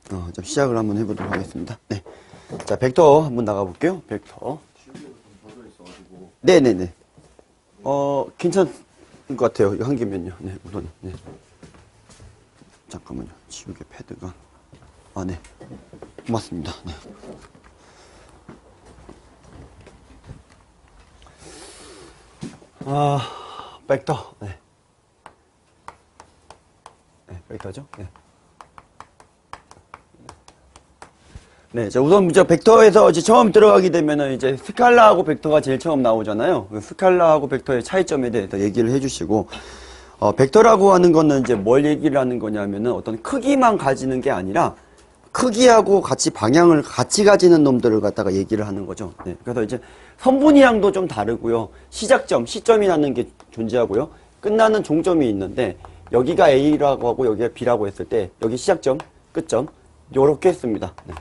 좀 시작을 한번 해보도록 하겠습니다. 네. 자, 벡터 한번 나가볼게요. 벡터. 네네네. 괜찮은 것 같아요. 이거 한 개면요. 네, 우선. 네. 잠깐만요. 지우개 패드가. 네. 고맙습니다. 네. 벡터. 네. 네, 벡터죠? 네. 네, 자, 우선 이제 벡터에서 이제 처음 들어가게 되면은 이제 스칼라하고 벡터가 제일 처음 나오잖아요. 그 스칼라하고 벡터의 차이점에 대해서 얘기를 해주시고, 벡터라고 하는 거는 이제 뭘 얘기를 하는 거냐면은 어떤 크기만 가지는 게 아니라 크기하고 같이 방향을 같이 가지는 놈들을 갖다가 얘기를 하는 거죠. 네, 그래서 이제 선분이랑도 좀 다르고요. 시작점, 시점이라는 게 존재하고요. 끝나는 종점이 있는데 여기가 A라고 하고 여기가 B라고 했을 때 여기 시작점, 끝점 요렇게 했습니다. 네.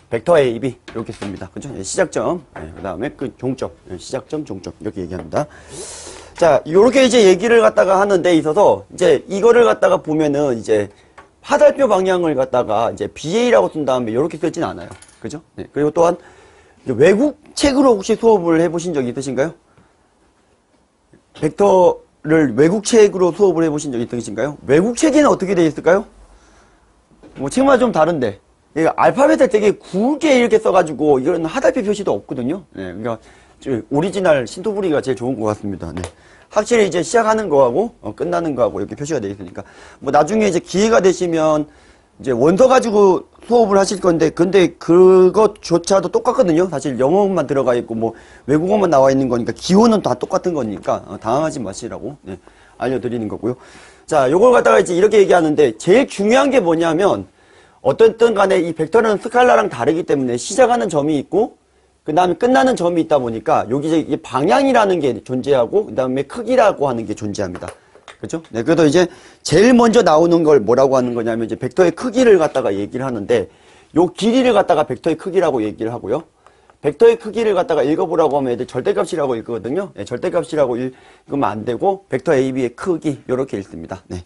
벡터 A, B 이렇게 씁니다. 그죠? 시작점, 네, 그 다음에 그 종점, 시작점, 종점 이렇게 얘기합니다. 자, 요렇게 이제 얘기를 갖다가 하는 데 있어서 이제 이거를 갖다가 보면은 이제 화살표 방향을 갖다가 이제 BA라고 쓴 다음에 요렇게 쓰진 않아요. 그죠? 네. 그리고 또한 외국 책으로 혹시 수업을 해보신 적 있으신가요? 벡터를 외국 책으로 수업을 해보신 적 있으신가요? 외국 책에는 어떻게 되어 있을까요? 뭐 책마다 좀 다른데. 알파벳을 되게 굵게 이렇게 써가지고 이건 하달표 표시도 없거든요. 네, 그러니까 오리지널 신토부리가 제일 좋은 것 같습니다. 네. 확실히 이제 시작하는 거하고 끝나는 거하고 이렇게 표시가 되어 있으니까 뭐 나중에 이제 기회가 되시면 이제 원서 가지고 수업을 하실 건데 근데 그것조차도 똑같거든요. 사실 영어만 들어가 있고 뭐 외국어만 나와 있는 거니까 기호는 다 똑같은 거니까 당황하지 마시라고 네, 알려드리는 거고요. 자, 요걸 갖다가 이제 이렇게 얘기하는데 제일 중요한 게 뭐냐면 어떻든 간에 이 벡터는 스칼라랑 다르기 때문에 시작하는 점이 있고 그 다음에 끝나는 점이 있다 보니까 여기 이제 방향이라는 게 존재하고 그 다음에 크기라고 하는 게 존재합니다. 그렇죠? 네, 그래서 이제 제일 먼저 나오는 걸 뭐라고 하는 거냐면 이제 벡터의 크기를 갖다가 얘기를 하는데 요 길이를 갖다가 벡터의 크기라고 얘기를 하고요. bek터의 크기를 갖다가 읽어보라고 하면 애들 절대값이라고 읽거든요. 네, 절대값이라고 읽으면 안 되고 벡터 AB의 크기 이렇게 읽습니다. 네.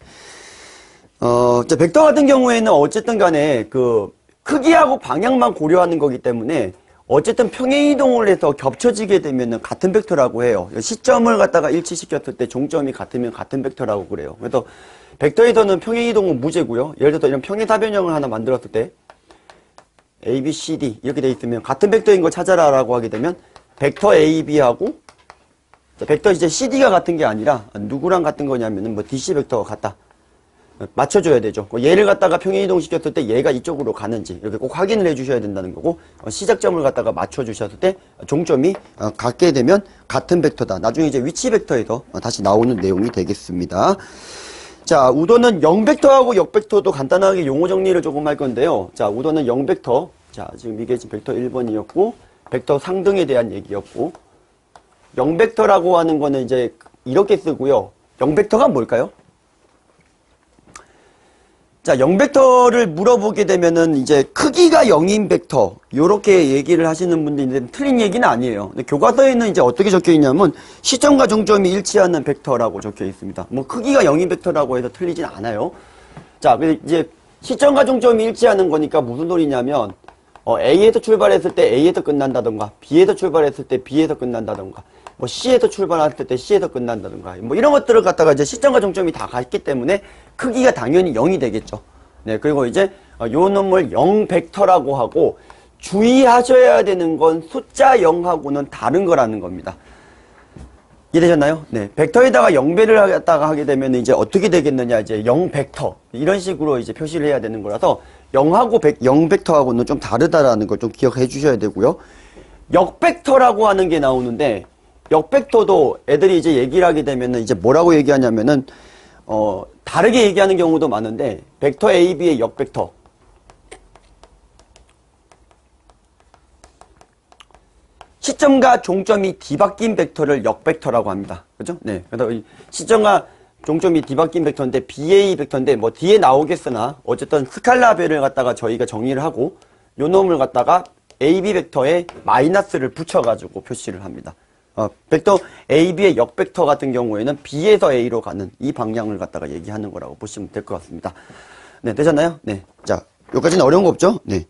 자, 벡터 같은 경우에는 어쨌든 간에 그 크기하고 방향만 고려하는 거기 때문에 어쨌든 평행이동을 해서 겹쳐지게 되면은 같은 벡터라고 해요. 시점을 갖다가 일치시켰을 때 종점이 같으면 같은 벡터라고 그래요. 그래서 벡터에서는 평행이동은 무죄고요. 예를 들어서 이런 평행사변형을 하나 만들었을 때 A, B, C, D 이렇게 돼 있으면 같은 벡터인 걸 찾아라라고 하게 되면 벡터 A, B하고 벡터 이제 CD가 같은 게 아니라 누구랑 같은 거냐면은 뭐 DC 벡터가 같다. 맞춰줘야 되죠. 얘를 갖다가 평행이동 시켰을 때 얘가 이쪽으로 가는지 이렇게 꼭 확인을 해주셔야 된다는 거고 시작점을 갖다가 맞춰주셨을 때 종점이 같게 되면 같은 벡터다. 나중에 이제 위치 벡터에서 다시 나오는 내용이 되겠습니다. 자, 우선은 0벡터하고 역벡터도 간단하게 용어 정리를 조금 할 건데요. 자, 우선은 0벡터. 자, 지금 이게 지금 벡터 1번이었고 벡터 상등에 대한 얘기였고 0벡터라고 하는 거는 이제 이렇게 쓰고요. 0벡터가 뭘까요? 자, 0벡터를 물어보게 되면은 이제 크기가 0인 벡터 요렇게 얘기를 하시는 분들이 있는데 틀린 얘기는 아니에요. 근데 교과서에는 이제 어떻게 적혀 있냐면 시점과 종점이 일치하는 벡터라고 적혀 있습니다. 뭐 크기가 0인 벡터라고 해서 틀리진 않아요. 자, 근데 이제 시점과 종점이 일치하는 거니까 무슨 소리냐면 A에서 출발했을 때 A에서 끝난다던가 B에서 출발했을 때 B에서 끝난다던가 뭐 C에서 출발했을 때 C에서 끝난다던가 뭐 이런 것들을 갖다가 이제 시점과 종점이 다 같기 때문에 크기가 당연히 0이 되겠죠. 네, 그리고 이제 요 놈을 0벡터라고 하고 주의하셔야 되는 건 숫자 0하고는 다른 거라는 겁니다. 이해되셨나요? 네, 벡터에다가 0배를 갖다가 하게 되면 이제 어떻게 되겠느냐 이제 0벡터 이런 식으로 이제 표시를 해야 되는 거라서 0하고 0벡터하고는 좀 다르다라는 걸 좀 기억해 주셔야 되고요. 역벡터라고 하는 게 나오는데 역벡터도 애들이 이제 얘기를 하게 되면은 이제 뭐라고 얘기하냐면은 다르게 얘기하는 경우도 많은데 벡터 AB의 역벡터 시점과 종점이 뒤바뀐 벡터를 역벡터라고 합니다. 그죠? 네. 그래서 시점과 종점이 뒤바뀐 벡터인데 BA 벡터인데 뭐 뒤에 나오겠으나 어쨌든 스칼라별을 갖다가 저희가 정의를 하고 요 놈을 갖다가 AB 벡터에 마이너스를 붙여가지고 표시를 합니다. 벡터 AB의 역벡터 같은 경우에는 B에서 A로 가는 이 방향을 갖다가 얘기하는 거라고 보시면 될 것 같습니다. 네, 되셨나요? 네. 자, 여기까지는 어려운 거 없죠? 네.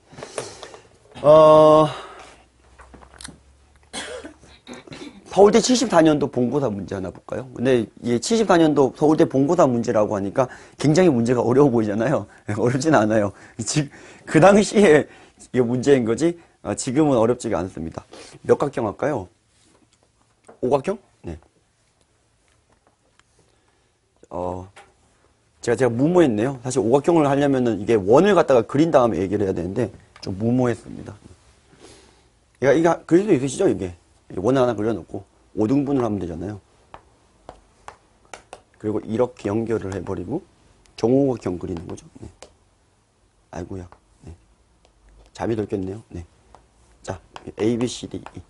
서울대 74년도 본고사 문제 하나 볼까요? 근데 이 74년도 서울대 본고사 문제라고 하니까 굉장히 문제가 어려워 보이잖아요. 어렵진 않아요. 지금 그 당시에 이게 문제인 거지, 지금은 어렵지가 않습니다. 몇 각형 할까요? 오각형? 네. 제가 무모했네요. 사실 오각형을 하려면은 이게 원을 갖다가 그린 다음에 얘기를 해야 되는데 좀 무모했습니다. 이거 그릴 수 있으시죠? 이게 원을 하나 그려놓고 5등분을 하면 되잖아요. 그리고 이렇게 연결을 해버리고 정오각형 그리는 거죠. 네. 아이고야. 네. 잠이 들겠네요. 네. 자, A, B, C, D, E.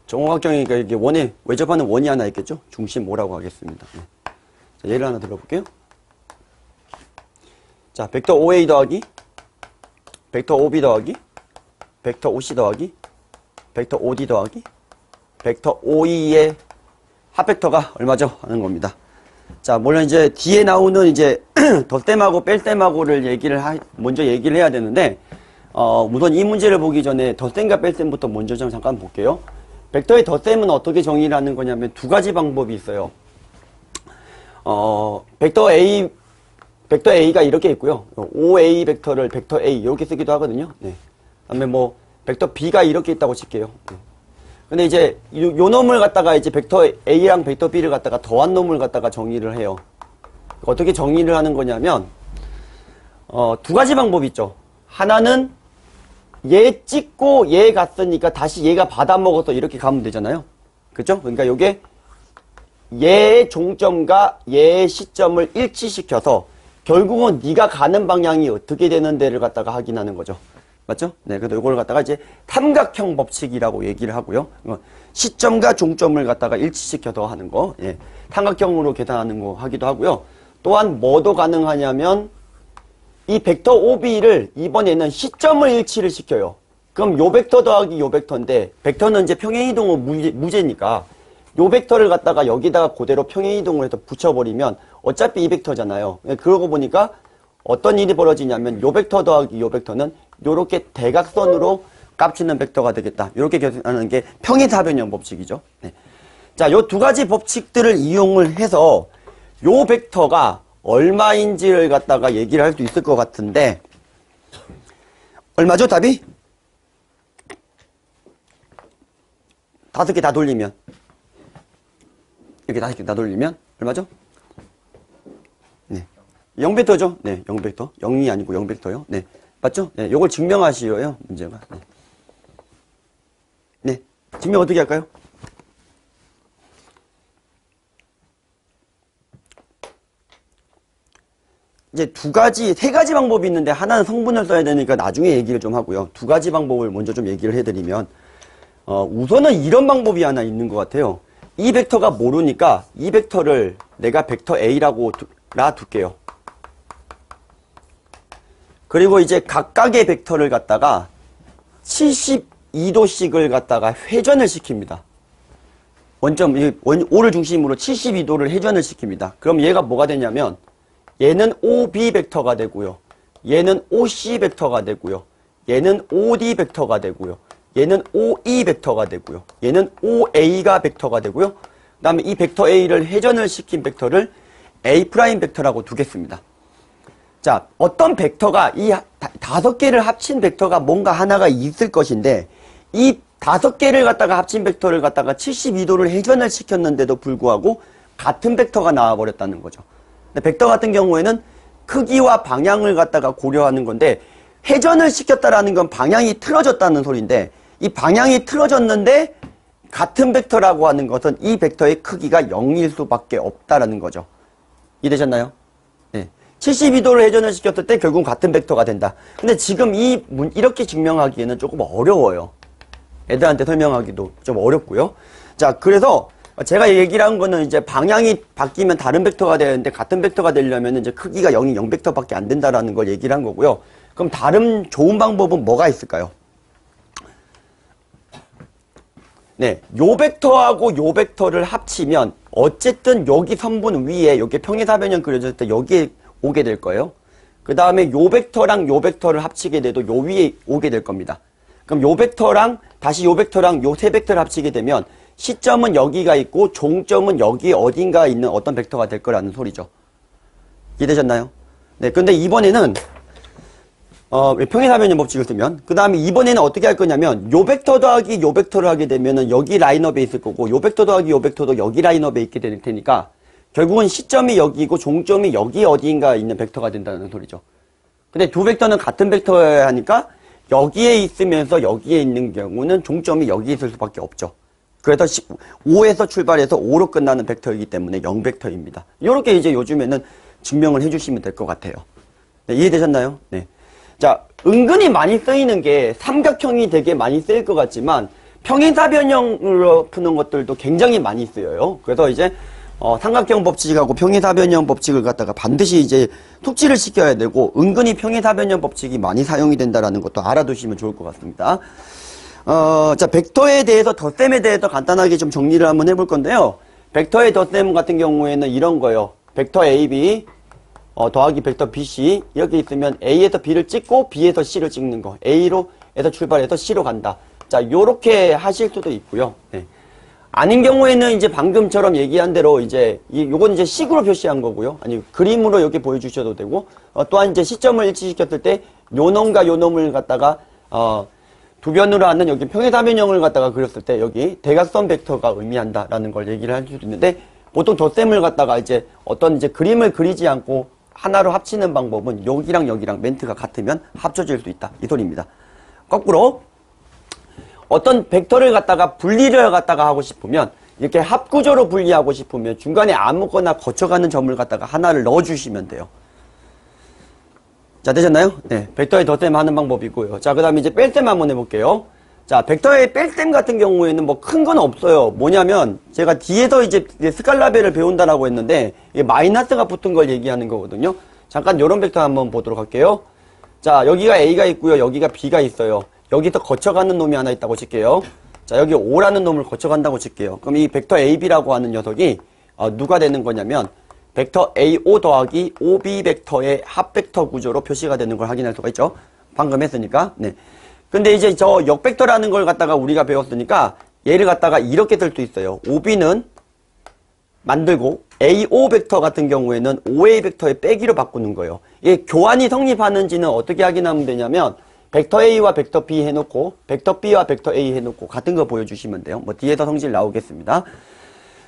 정오각형이니까 이게 원에 외접하는 원이 하나 있겠죠? 중심 오라고 하겠습니다. 네. 자, 예를 하나 들어볼게요. 자, 벡터 OA 더하기 벡터 OB 더하기 벡터 OC 더하기 벡터 OD 더하기 벡터 OE의 합벡터가 얼마죠? 하는 겁니다. 자, 물론 이제 뒤에 나오는 이제 덧셈하고 뺄셈하고를 먼저 얘기를 해야 되는데, 우선 이 문제를 보기 전에 덧셈과 뺄셈부터 먼저 좀 잠깐 볼게요. 벡터의 덧셈은 어떻게 정의를 하는 거냐면 두 가지 방법이 있어요. 벡터 A가 이렇게 있고요. OA 벡터를 벡터 A 이렇게 쓰기도 하거든요. 네. 그다음에 뭐 벡터 B가 이렇게 있다고 칠게요. 네. 근데 이제 요 놈을 갖다가 이제 벡터 A랑 벡터 B를 갖다가 더한 놈을 갖다가 정의를 해요. 어떻게 정의를 하는 거냐면 두 가지 방법이 있죠. 하나는 얘 찍고 얘 갔으니까 다시 얘가 받아먹어서 이렇게 가면 되잖아요. 그죠? 그러니까 요게 얘의 종점과 얘의 시점을 일치시켜서 결국은 네가 가는 방향이 어떻게 되는 데를 갖다가 확인하는 거죠. 맞죠? 네, 그래서 이걸 갖다가 이제 삼각형 법칙이라고 얘기를 하고요. 시점과 종점을 갖다가 일치시켜서 하는 거, 예, 삼각형으로 계산하는 거 하기도 하고요. 또한 뭐도 가능하냐면 이 벡터 OB를 이번에는 시점을 일치를 시켜요. 그럼 요 벡터 더하기 요 벡터인데 벡터는 이제 평행이동은 무제니까 요 벡터를 갖다가 여기다가 그대로 평행이동을 해서 붙여버리면 어차피 이 벡터잖아요. 그러고 보니까 어떤 일이 벌어지냐면 요 벡터 더하기 요 벡터는 요렇게 대각선으로 깝치는 벡터가 되겠다. 요렇게 계산하는 게 평행사변형 법칙이죠. 네. 자, 요 두 가지 법칙들을 이용을 해서 요 벡터가 얼마인지를 갖다가 얘기를 할 수 있을 것 같은데, 얼마죠, 답이? 5개 다 돌리면, 이렇게 5개 다 돌리면 얼마죠? 네, 0벡터죠. 네, 0벡터. 0이 아니고 0벡터요. 네, 맞죠? 네, 요걸 증명하시어요, 문제가. 네. 네, 증명 어떻게 할까요? 이제 세 가지 방법이 있는데 하나는 성분을 써야 되니까 나중에 얘기를 좀 하고요. 두 가지 방법을 먼저 좀 얘기를 해드리면, 우선은 이런 방법이 하나 있는 것 같아요. 이 벡터가 모르니까 이 벡터를 내가 벡터 A라고 놔둘게요. 그리고 이제 각각의 벡터를 갖다가 72도씩을 갖다가 회전을 시킵니다. 원점, O를 중심으로 72도를 회전을 시킵니다. 그럼 얘가 뭐가 되냐면 얘는 OB 벡터가 되고요. 얘는 OC 벡터가 되고요. 얘는 OD 벡터가 되고요. 얘는 OE 벡터가 되고요. 얘는 OA가 벡터가 되고요. 그 다음에 이 벡터 A를 회전을 시킨 벡터를 A' 벡터라고 두겠습니다. 자, 어떤 벡터가 이 5개를 합친 벡터가 뭔가 하나가 있을 것인데 이 5개를 갖다가 합친 벡터를 갖다가 72도를 회전을 시켰는데도 불구하고 같은 벡터가 나와버렸다는 거죠. 근데 벡터 같은 경우에는 크기와 방향을 갖다가 고려하는 건데 회전을 시켰다라는 건 방향이 틀어졌다는 소리인데 이 방향이 틀어졌는데 같은 벡터라고 하는 것은 이 벡터의 크기가 0일 수밖에 없다라는 거죠. 이해되셨나요? 네. 72도를 회전을 시켰을 때 결국 같은 벡터가 된다. 근데 지금 이렇게 증명하기에는 조금 어려워요. 애들한테 설명하기도 좀 어렵고요. 자, 그래서 제가 얘기를 한 거는 이제 방향이 바뀌면 다른 벡터가 되는데 같은 벡터가 되려면 이제 크기가 0이 0벡터밖에 안 된다라는 걸 얘기를 한 거고요. 그럼 다른 좋은 방법은 뭐가 있을까요? 네, 요 벡터하고 요 벡터를 합치면 어쨌든 여기 선분 위에 여기 평행사변형 그려졌을 때 여기에 오게 될 거예요. 그 다음에 요 벡터랑 요 벡터를 합치게 돼도 요 위에 오게 될 겁니다. 그럼 요 벡터랑 다시 요 벡터랑 요 세 벡터를 합치게 되면 시점은 여기가 있고 종점은 여기 어딘가 있는 어떤 벡터가 될 거라는 소리죠. 이해되셨나요? 네, 근데 이번에는 평행사변형 법칙을 쓰면 그 다음에 이번에는 어떻게 할 거냐면 요 벡터 더하기 요 벡터를 하게 되면은 여기 라인업에 있을 거고 요 벡터 더하기 요 벡터도 여기 라인업에 있게 될 테니까 결국은 시점이 여기고 종점이 여기 어디인가 있는 벡터가 된다는 소리죠. 근데 두 벡터는 같은 벡터여야 하니까 여기에 있으면서 여기에 있는 경우는 종점이 여기 있을 수밖에 없죠. 그래서 5에서 출발해서 5로 끝나는 벡터이기 때문에 0벡터입니다. 이렇게 이제 요즘에는 증명을 해주시면 될 것 같아요. 네, 이해되셨나요? 네. 자, 은근히 많이 쓰이는 게 삼각형이 되게 많이 쓰일 것 같지만 평행사변형으로 푸는 것들도 굉장히 많이 쓰여요. 그래서 이제 삼각형 법칙하고 평행사변형 법칙을 갖다가 반드시 이제 톡지를 시켜야 되고 은근히 평행사변형 법칙이 많이 사용이 된다라는 것도 알아두시면 좋을 것 같습니다. 자, 벡터에 대해서 덧셈에 대해서 간단하게 좀 정리를 한번 해볼 건데요. 벡터의 덧셈 같은 경우에는 이런 거예요. 벡터 AB 더하기 벡터 BC 이렇게 있으면 A에서 B를 찍고 B에서 C를 찍는 거. A로에서 출발해서 C로 간다. 자, 요렇게 하실 수도 있고요. 네. 아닌 경우에는 이제 방금처럼 얘기한 대로 이제 요건 이제 식으로 표시한 거고요. 아니 그림으로 이렇게 보여주셔도 되고 또한 이제 시점을 일치시켰을 때 요 놈과 요 놈을 갖다가 두 변으로 하는 여기 평행사변형을 갖다가 그렸을 때 여기 대각선 벡터가 의미한다라는 걸 얘기를 할 수도 있는데 보통 덧셈을 갖다가 이제 어떤 이제 그림을 그리지 않고 하나로 합치는 방법은 여기랑 여기랑 멘트가 같으면 합쳐질 수 있다 이 소리입니다. 거꾸로 어떤 벡터를 갖다가 분리를 갖다가 하고 싶으면 이렇게 합구조로 분리하고 싶으면 중간에 아무거나 거쳐가는 점을 갖다가 하나를 넣어주시면 돼요. 자, 되셨나요? 네, 벡터의 덧셈 하는 방법이고요. 자, 그 다음에 이제 뺄셈 한번 해볼게요. 자, 벡터의 뺄셈 같은 경우에는 뭐 큰 건 없어요. 뭐냐면 제가 뒤에서 이제 스칼라벨을 배운다라고 했는데 이게 마이너스가 붙은 걸 얘기하는 거거든요. 잠깐 요런 벡터 한번 보도록 할게요. 자, 여기가 A가 있고요. 여기가 B가 있어요. 여기서 거쳐가는 놈이 하나 있다고 칠게요. 자, 여기 O라는 놈을 거쳐간다고 칠게요. 그럼 이 벡터 AB라고 하는 녀석이 누가 되는 거냐면 벡터 AO 더하기 OB 벡터의 합 벡터 구조로 표시가 되는 걸 확인할 수가 있죠. 방금 했으니까. 네. 근데 이제 저 역벡터라는 걸 갖다가 우리가 배웠으니까 얘를 갖다가 이렇게 쓸 수 있어요. OB는 만들고 AO 벡터 같은 경우에는 OA 벡터의 빼기로 바꾸는 거예요. 이 교환이 성립하는지는 어떻게 확인하면 되냐면 벡터 A와 벡터 B 해놓고 벡터 B와 벡터 A 해놓고 같은 거 보여주시면 돼요. 뭐 뒤에서 성질 나오겠습니다.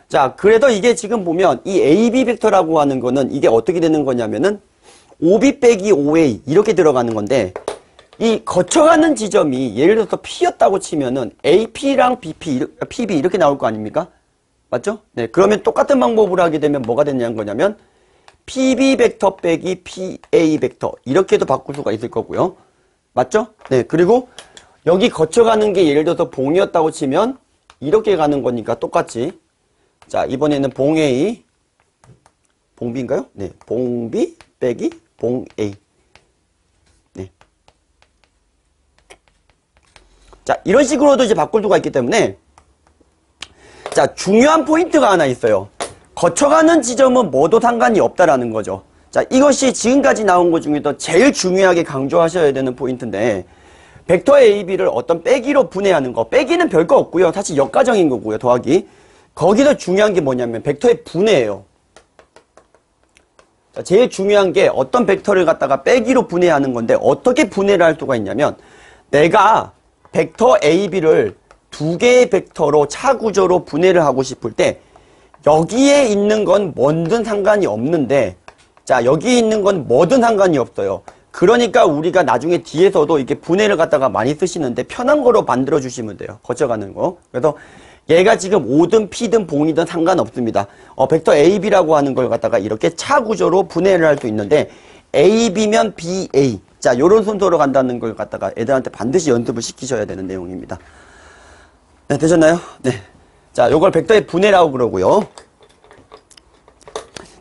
자, 그래서 이게 지금 보면 이 AB 벡터라고 하는 거는 이게 어떻게 되는 거냐면은 OB 빼기 OA 이렇게 들어가는 건데 이 거쳐가는 지점이 예를 들어서 P였다고 치면은 AP랑 PB 이렇게 나올 거 아닙니까? 맞죠? 네, 그러면 똑같은 방법으로 하게 되면 뭐가 되냐는 거냐면 PB 벡터 빼기 PA 벡터 이렇게도 바꿀 수가 있을 거고요. 맞죠? 네, 그리고 여기 거쳐가는 게 예를 들어서 봉이었다고 치면 이렇게 가는 거니까 똑같이 자, 이번에는 봉 A, 봉 B인가요? 네, 봉 B 빼기 봉 A. 네. 자, 이런 식으로도 이제 바꿀 수가 있기 때문에 자, 중요한 포인트가 하나 있어요. 거쳐가는 지점은 뭐도 상관이 없다라는 거죠. 자, 이것이 지금까지 나온 것 중에서 제일 중요하게 강조하셔야 되는 포인트인데 벡터 AB를 어떤 빼기로 분해하는 거. 빼기는 별거 없고요. 사실 역가정인 거고요. 더하기. 거기서 중요한 게 뭐냐면 벡터의 분해예요. 자, 제일 중요한 게 어떤 벡터를 갖다가 빼기로 분해하는 건데 어떻게 분해를 할 수가 있냐면 내가 벡터 AB를 두 개의 벡터로 차구조로 분해를 하고 싶을 때 여기에 있는 건 뭐든 상관이 없는데 자, 여기 있는 건 뭐든 상관이 없어요. 그러니까 우리가 나중에 뒤에서도 이렇게 분해를 갖다가 많이 쓰시는데 편한 거로 만들어 주시면 돼요. 거쳐가는 거. 그래서 얘가 지금 O든 P든 봉이든 상관없습니다. 벡터 AB라고 하는 걸 갖다가 이렇게 차구조로 분해를 할 수 있는데 AB면 BA. 자, 요런 순서로 간다는 걸 갖다가 애들한테 반드시 연습을 시키셔야 되는 내용입니다. 네, 되셨나요? 네. 자, 요걸 벡터의 분해라고 그러고요.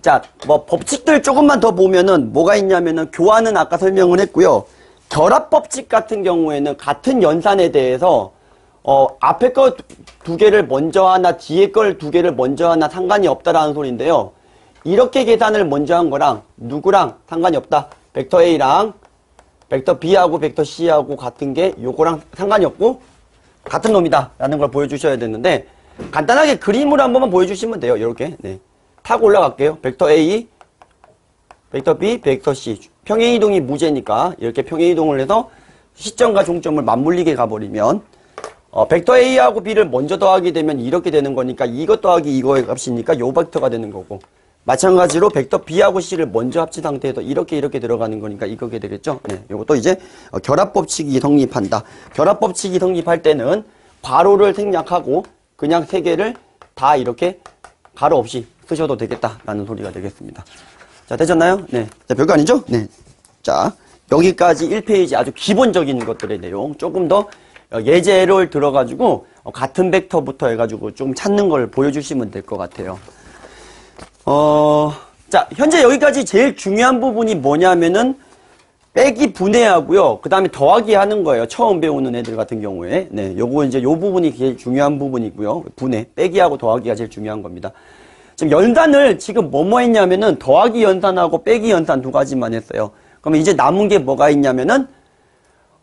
자, 뭐 법칙들 조금만 더 보면은 뭐가 있냐면은 교환은 아까 설명을 했고요. 결합 법칙 같은 경우에는 같은 연산에 대해서 앞에 거 두 개를 먼저 하나 뒤에 걸 두 개를 먼저 하나 상관이 없다라는 소리인데요. 이렇게 계산을 먼저 한 거랑 누구랑 상관이 없다. 벡터 A랑 벡터 B하고 벡터 C하고 같은 게 요거랑 상관이 없고 같은 놈이다 라는 걸 보여주셔야 되는데, 간단하게 그림으로 한 번만 보여주시면 돼요. 이렇게. 네. 타고 올라갈게요. 벡터 A, 벡터 B, 벡터 C. 평행이동이 무제니까 이렇게 평행이동을 해서 시점과 종점을 맞물리게 가버리면 벡터 A하고 B를 먼저 더하게 되면 이렇게 되는 거니까 이것 더하기 이거의 값이니까 요 벡터가 되는 거고, 마찬가지로 벡터 B하고 C를 먼저 합친 상태에서 이렇게 들어가는 거니까 이거게 되겠죠. 네, 요것도 이제 결합법칙이 성립한다. 결합법칙이 성립할 때는 괄호를 생략하고 그냥 세 개를 다 이렇게 가로 없이 쓰셔도 되겠다라는 소리가 되겠습니다. 자, 되셨나요? 네. 자, 별거 아니죠? 네. 자, 여기까지 1페이지 아주 기본적인 것들의 내용, 조금 더 예제를 들어가지고 같은 벡터부터 해가지고 좀 찾는 걸 보여주시면 될 것 같아요. 자, 현재 여기까지 제일 중요한 부분이 뭐냐면은 빼기 분해하고요. 그 다음에 더하기 하는 거예요. 처음 배우는 애들 같은 경우에. 네, 요거 이제 요 부분이 제일 중요한 부분이고요. 분해, 빼기하고 더하기가 제일 중요한 겁니다. 지금 연산을 지금 뭐뭐 했냐면은 더하기 연산하고 빼기 연산 두 가지만 했어요. 그러면 이제 남은 게 뭐가 있냐면은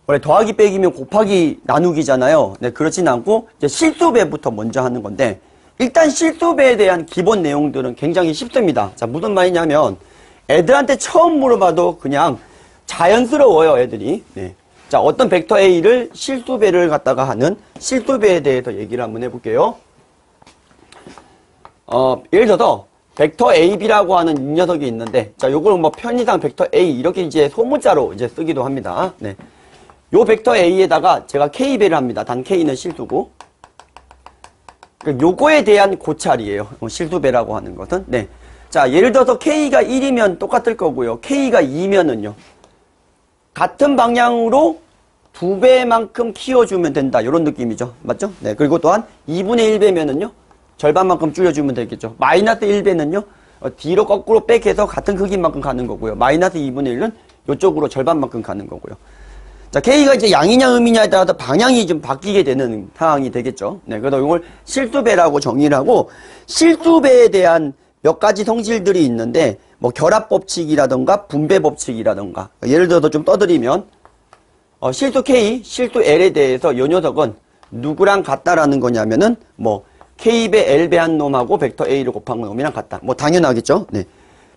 원래 더하기 빼기면 곱하기 나누기잖아요. 네, 그렇진 않고 이제 실수배부터 먼저 하는 건데, 일단 실수배에 대한 기본 내용들은 굉장히 쉽습니다. 자, 무슨 말이냐면 애들한테 처음 물어봐도 그냥 자연스러워요, 애들이. 네. 자, 어떤 벡터 A를 실수배를 갖다가 하는 실수배에 대해서 얘기를 한번 해볼게요. 예를 들어서 벡터 AB라고 하는 이 녀석이 있는데, 자, 요걸 뭐 편의상 벡터 A 이렇게 이제 소문자로 이제 쓰기도 합니다. 네. 요 벡터 A에다가 제가 K배를 합니다. 단 K는 실수고. 요거에 대한 고찰이에요. 실수배라고 하는 것은. 네. 자, 예를 들어서 K가 1이면 똑같을 거고요. K가 2면은요. 같은 방향으로 2배만큼 키워주면 된다. 이런 느낌이죠. 맞죠? 네. 그리고 또한 2분의 1배면은요. 절반만큼 줄여주면 되겠죠. 마이너스 1배는요. 뒤로 거꾸로 백해서 같은 크기만큼 가는 거고요. 마이너스 2분의 1은 이쪽으로 절반만큼 가는 거고요. 자, K가 이제 양이냐 음이냐에 따라서 방향이 좀 바뀌게 되는 상황이 되겠죠. 네, 그래서 이걸 실수배라고 정의를 하고, 실수배에 대한 몇 가지 성질들이 있는데, 뭐 결합법칙이라던가 분배법칙이라던가, 예를 들어서 좀 떠드리면 실수 K, 실수 L에 대해서 이 녀석은 누구랑 같다라는 거냐면은 뭐 K배 L배 한 놈하고 벡터 A를 곱한 놈이랑 같다. 뭐 당연하겠죠. 네.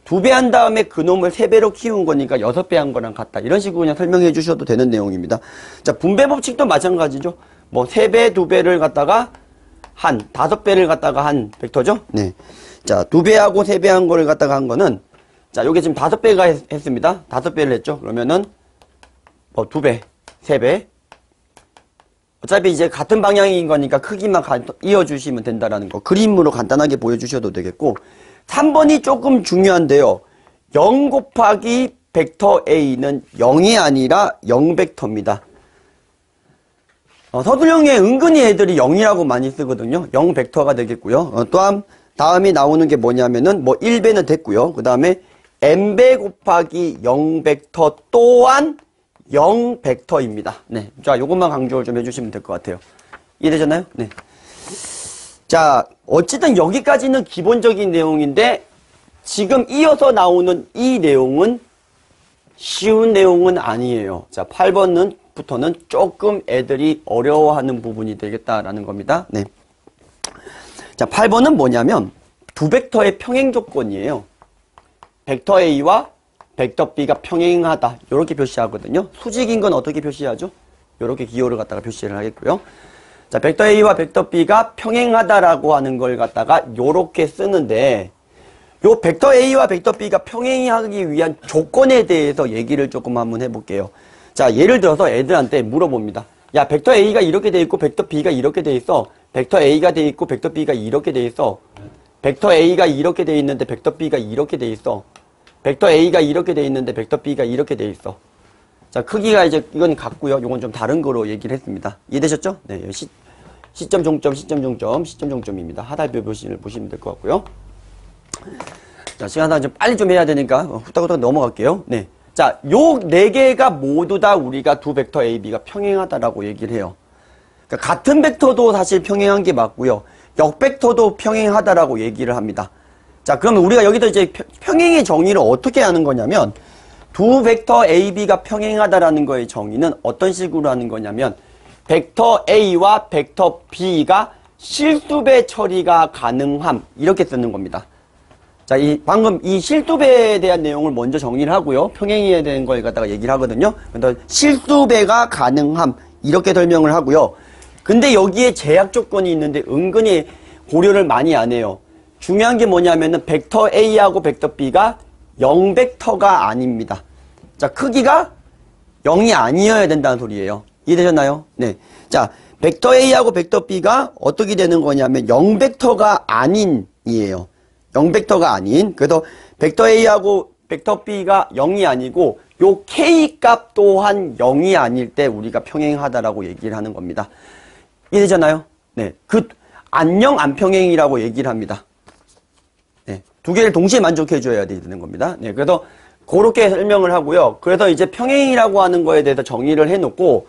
2배 한 다음에 그 놈을 3배로 키운 거니까 6배 한 거랑 같다. 이런 식으로 그냥 설명해 주셔도 되는 내용입니다. 자, 분배 법칙도 마찬가지죠. 뭐 3배, 2배를 갖다가 5배를 갖다가 한 벡터죠. 네. 자, 2배하고 3배 한 거를 갖다가 한 거는, 자, 요게 지금 5배가 했습니다. 5배를 했죠. 그러면은 뭐 2배, 3배. 어차피 이제 같은 방향인 거니까 크기만 이어주시면 된다라는 거. 그림으로 간단하게 보여주셔도 되겠고, 3번이 조금 중요한데요. 0 곱하기 벡터 A는 0이 아니라 0벡터입니다. 서술형에 은근히 애들이 0이라고 많이 쓰거든요. 0벡터가 되겠고요. 또한 다음이 나오는 게 뭐냐면은 뭐 1배는 됐고요. 그 다음에 n배 곱하기 0벡터 또한 0벡터입니다. 네. 자, 요것만 강조를 좀 해주시면 될 것 같아요. 이해되셨나요? 네. 자, 어쨌든 여기까지는 기본적인 내용인데, 지금 이어서 나오는 이 내용은 쉬운 내용은 아니에요. 자, 8번부터는 조금 애들이 어려워하는 부분이 되겠다라는 겁니다. 네. 자, 8번은 뭐냐면 두 벡터의 평행 조건이에요. 벡터 A와 벡터 B가 평행하다. 이렇게 표시하거든요. 수직인 건 어떻게 표시하죠? 이렇게 기호를 갖다가 표시를 하겠고요. 자, 벡터 A와 벡터 B가 평행하다라고 하는 걸 갖다가 요렇게 쓰는데, 요 벡터 A와 벡터 B가 평행하기 위한 조건에 대해서 얘기를 조금 한번 해볼게요. 자, 예를 들어서 애들한테 물어봅니다. 야, 벡터 A가 이렇게 돼 있고 벡터 B가 이렇게 돼 있어. 벡터 A가 돼 있고 벡터 B가 이렇게 돼 있어. 벡터 A가 이렇게 돼 있는데 벡터 B가 이렇게 돼 있어. 벡터 A가 이렇게 돼 있는데 벡터 B가 이렇게 돼 있어. 자, 크기가 이제 이건 같고요. 이건 좀 다른 거로 얘기를 했습니다. 이해되셨죠? 네, 시점 종점, 시점 종점, 시점 종점입니다. 하달표 표시를 보시면 될 것 같고요. 자, 시간상 좀 빨리 좀 해야 되니까 후딱후딱 넘어갈게요. 네. 자, 요 네 개가 모두 다 우리가 두 벡터 A, B가 평행하다라고 얘기를 해요. 그러니까 같은 벡터도 사실 평행한 게 맞고요. 역벡터도 평행하다라고 얘기를 합니다. 자, 그러면 우리가 여기서 이제 평행의 정의를 어떻게 하는 거냐면, 두 벡터 A, B가 평행하다라는 거의 정의는 어떤 식으로 하는 거냐면 벡터 A와 벡터 B가 실수배 처리가 가능함 이렇게 쓰는 겁니다. 자, 방금 이 실수배에 대한 내용을 먼저 정리를 하고요. 평행해야 되는 걸 갖다가 얘기를 하거든요. 그래서 실수배가 가능함 이렇게 설명을 하고요. 근데 여기에 제약 조건이 있는데 은근히 고려를 많이 안 해요. 중요한 게 뭐냐면은 벡터 A하고 벡터 B가 0벡터가 아닙니다. 자, 크기가 0이 아니어야 된다는 소리예요. 이해되셨나요? 네. 자, 벡터 A하고 벡터 B가 어떻게 되는 거냐면 0벡터가 아닌이에요. 0벡터가 아닌. 그래서 벡터 A하고 벡터 B가 0이 아니고 요 K 값 또한 0이 아닐 때 우리가 평행하다라고 얘기를 하는 겁니다. 이해되잖아요? 네. 안녕 안평행이라고 얘기를 합니다. 네. 두 개를 동시에 만족해 줘야 되는 겁니다. 네. 그래서 그렇게 설명을 하고요. 그래서 이제 평행이라고 하는 거에 대해서 정의를 해 놓고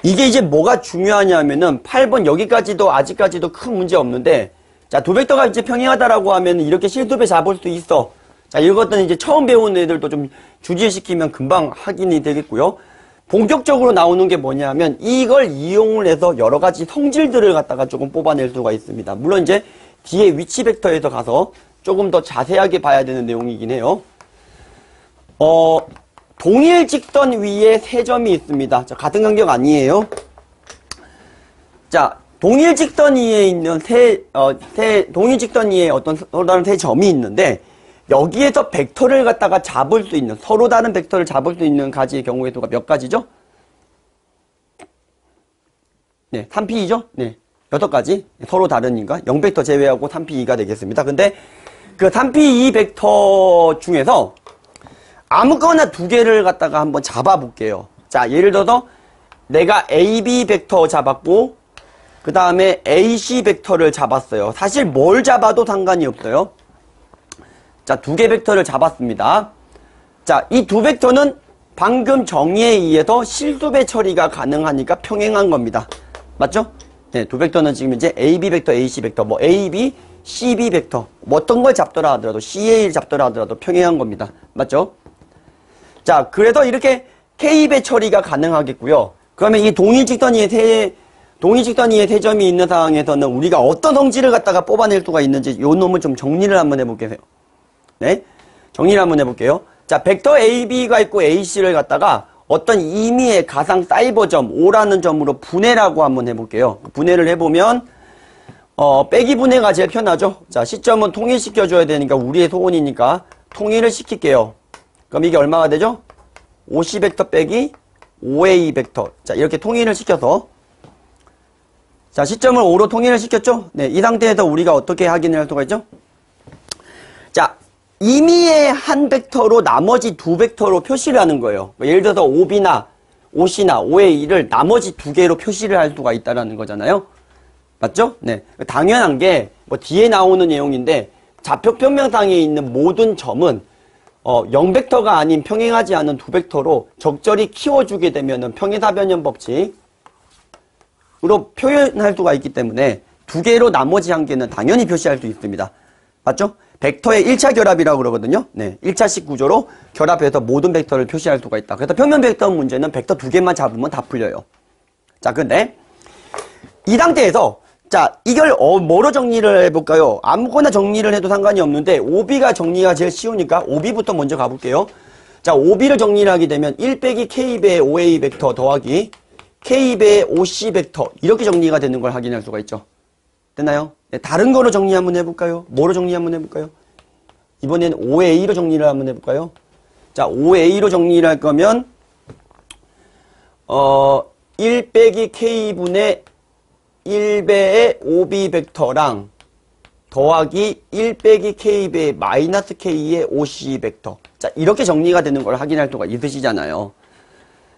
이게 이제 뭐가 중요하냐면은 8번 여기까지도 아직까지도 큰 문제 없는데 자, 두 벡터가 이제 평행하다라고 하면 이렇게 실수배 잡을 수 있어. 자, 이것들은 이제 처음 배운 애들도 좀 주지시키면 금방 확인이 되겠고요. 본격적으로 나오는 게 뭐냐면 이걸 이용을 해서 여러 가지 성질들을 갖다가 조금 뽑아낼 수가 있습니다. 물론 이제 뒤에 위치 벡터에서 가서 조금 더 자세하게 봐야 되는 내용이긴 해요. 동일 직선 위에 세 점이 있습니다. 자, 같은 간격 아니에요. 자, 동일 직선 위에 있는 동일 직선 위에 어떤 서로 다른 세 점이 있는데 여기에서 벡터를 갖다가 잡을 수 있는 서로 다른 벡터를 잡을 수 있는 가지의 경우의 수가 몇 가지죠? 네, 3P2죠? 네, 6가지. 서로 다르니까 0벡터 제외하고 3P2가 되겠습니다. 근데 그 3P2 벡터 중에서 아무거나 두 개를 갖다가 한번 잡아볼게요. 자, 예를 들어서 내가 AB 벡터 잡았고 그 다음에 AC 벡터를 잡았어요. 사실 뭘 잡아도 상관이 없어요. 자, 두 개 벡터를 잡았습니다. 자, 이 두 벡터는 방금 정의에 의해서 실수배 처리가 가능하니까 평행한 겁니다. 맞죠? 네, 두 벡터는 지금 이제 AB 벡터, AC 벡터, 뭐 AB, CB 벡터, 뭐 어떤 걸 잡더라 하더라도 CA를 잡더라 하더라도 평행한 겁니다. 맞죠? 자, 그래서 이렇게 K배 처리가 가능하겠고요. 그러면 이 동일직선 위에 세 점이 있는 상황에서는 우리가 어떤 성질을 갖다가 뽑아낼 수가 있는지 요 놈을 좀 정리를 한번 해볼게요. 네, 정리를 한번 해볼게요. 자, 벡터 AB가 있고 AC를 갖다가 어떤 임의의 가상 사이버점 O라는 점으로 분해라고 한번 해볼게요. 분해를 해보면 빼기 분해가 제일 편하죠. 자, 시점은 통일시켜줘야 되니까 우리의 소원이니까 통일을 시킬게요. 그럼 이게 얼마가 되죠? OC 벡터 빼기 OA 벡터. 자, 이렇게 통일을 시켜서 자, 시점을 5로 통일을 시켰죠? 네, 이 상태에서 우리가 어떻게 확인을 할 수가 있죠? 자, 임의의 한 벡터로 나머지 두 벡터로 표시를 하는 거예요. 예를 들어서 OB나 OC나 OA를 나머지 두 개로 표시를 할 수가 있다는 거잖아요. 맞죠? 네. 당연한 게 뭐 뒤에 나오는 내용인데 좌표 평면상에 있는 모든 점은 0벡터가 아닌 평행하지 않은 두 벡터로 적절히 키워주게 되면은 평행사변형 법칙으로 표현할 수가 있기 때문에 두 개로 나머지 한 개는 당연히 표시할 수 있습니다. 맞죠? 벡터의 1차 결합이라고 그러거든요. 네, 1차식 구조로 결합해서 모든 벡터를 표시할 수가 있다. 그래서 평면 벡터 문제는 벡터 두 개만 잡으면 다 풀려요. 자, 근데 이 상태에서 자, 이걸 뭐로 정리를 해볼까요? 아무거나 정리를 해도 상관이 없는데 OB가 정리가 제일 쉬우니까 OB부터 먼저 가볼게요. 자, OB를 정리를 하게 되면 1 빼기 K배의 OA 벡터 더하기 K배의 OC 벡터 이렇게 정리가 되는 걸 확인할 수가 있죠. 됐나요? 네, 다른 거로 정리 한번 해볼까요? 뭐로 정리 한번 해볼까요? 이번에는 OA로 정리를 한번 해볼까요? 자, OA로 정리를 할 거면 1 빼기 K분의 1배의 OB 벡터랑 더하기 1 빼기 K배의 마이너스 K의 OC 벡터. 자, 이렇게 정리가 되는 걸 확인할 수가 있으시잖아요.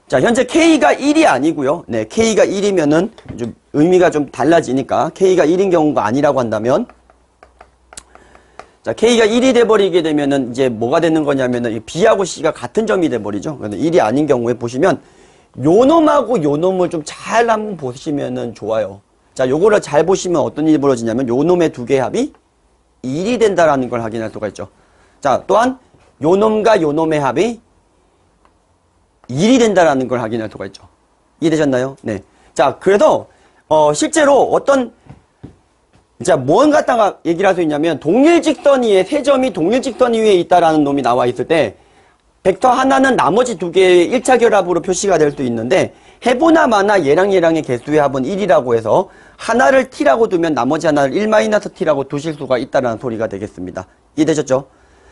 자, 현재 K가 1이 아니고요. 네, K가 1이면은 좀 의미가 좀 달라지니까 K가 1인 경우가 아니라고 한다면 자, K가 1이 돼버리게 되면은 이제 뭐가 되는 거냐면은 B하고 C가 같은 점이 돼버리죠. 그런데 1이 아닌 경우에 보시면 요 놈하고 요 놈을 좀 잘 한번 보시면은 좋아요. 자, 요거를 잘 보시면 어떤 일이 벌어지냐면 요 놈의 두 개의 합이 1이 된다라는 걸 확인할 수가 있죠. 자, 또한 요 놈과 요 놈의 합이 1이 된다라는 걸 확인할 수가 있죠. 이해되셨나요? 네. 자, 그래서 실제로 어떤 자, 뭔 갖다가 얘기를 할 수 있냐면 동일직선 위에 세 점이 동일직선 위에 있다라는 놈이 나와 있을 때 벡터 하나는 나머지 두 개의 1차 결합으로 표시가 될 수 있는데 해보나 마나 얘랑의 개수의 합은 1이라고 해서 하나를 t라고 두면 나머지 하나를 1-t라고 두실 수가 있다라는 소리가 되겠습니다. 이해되셨죠?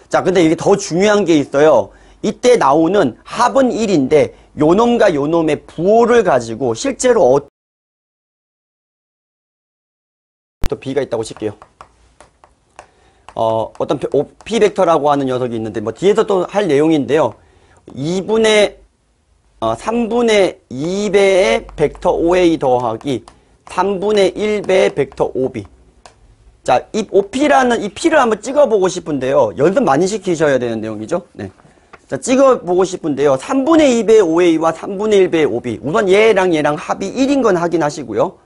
자, 근데 이게 더 중요한 게 있어요. 이때 나오는 합은 1인데 요놈과 요놈의 부호를 가지고 실제로 또 b가 있다고 칠게요. 어떤 p 벡터라고 하는 녀석이 있는데 뭐 뒤에서 또 할 내용인데요. 3분의 2배의 벡터 OA 더하기 3분의 1배의 벡터 OB. 자, 이 OP라는 이 P를 한번 찍어보고 싶은데요. 연습 많이 시키셔야 되는 내용이죠. 네. 자, 찍어보고 싶은데요. 3분의 2배의 OA와 3분의 1배의 OB. 우선 얘랑 합이 1인 건 확인하시고요.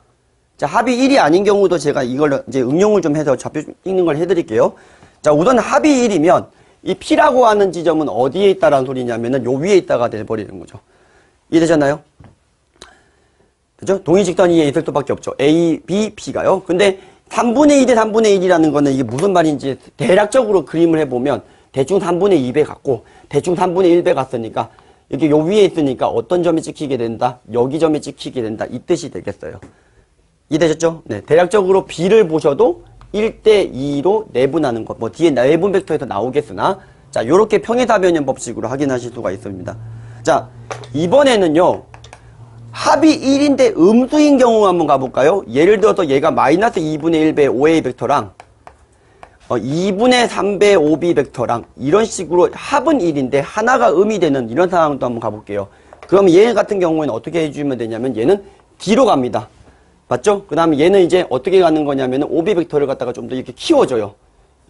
자, 합이 1이 아닌 경우도 제가 이걸 이제 응용을 좀 해서 좌표 찍는 걸 해드릴게요. 자, 우선 합이 1이면 이 P라고 하는 지점은 어디에 있다라는 소리냐면은 요 위에 있다가 돼버리는 거죠. 이해되셨나요? 그죠? 동일직선 위에 있을 수밖에 없죠. A, B, P가요. 근데 3분의 2 대 3분의 1이라는 거는 이게 무슨 말인지 대략적으로 그림을 해보면 대충 3분의 2배 같고 대충 3분의 1배 같으니까 이렇게 요 위에 있으니까 어떤 점이 찍히게 된다? 여기 점이 찍히게 된다. 이 뜻이 되겠어요. 이해되셨죠? 네. 대략적으로 B를 보셔도 1대 2로 내분하는 것. 뭐 뒤에 내분 벡터에서 나오겠으나 자, 요렇게 평행사변형 법칙으로 확인하실 수가 있습니다. 자, 이번에는요. 합이 1인데 음수인 경우 한번 가볼까요? 예를 들어서 얘가 마이너스 2분의 1배 OA 벡터랑 2분의 3배 OB 벡터랑 이런 식으로 합은 1인데 하나가 음이 되는 이런 상황도 한번 가볼게요. 그럼 얘 같은 경우에는 어떻게 해주면 되냐면 얘는 뒤로 갑니다. 맞죠? 그 다음에 얘는 이제 어떻게 가는 거냐면 OB 벡터를 갖다가 좀 더 이렇게 키워줘요.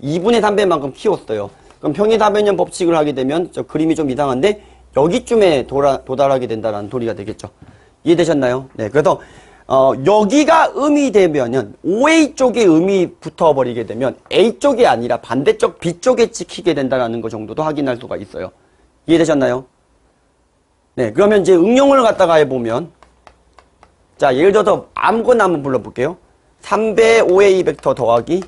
2분의 3배만큼 키웠어요. 그럼 평행사변형 법칙을 하게 되면 저 그림이 좀 이상한데 여기쯤에 도달하게 된다는 소리가 되겠죠. 이해되셨나요? 네. 그래서 여기가 음이 되면은 OA 쪽에 음이 붙어버리게 되면 A 쪽이 아니라 반대쪽 B 쪽에 찍히게 된다는 거 정도도 확인할 수가 있어요. 이해되셨나요? 네. 그러면 이제 응용을 갖다가 해보면 자, 예를 들어서 아무거나 한번 불러볼게요. 3배 OA 벡터 더하기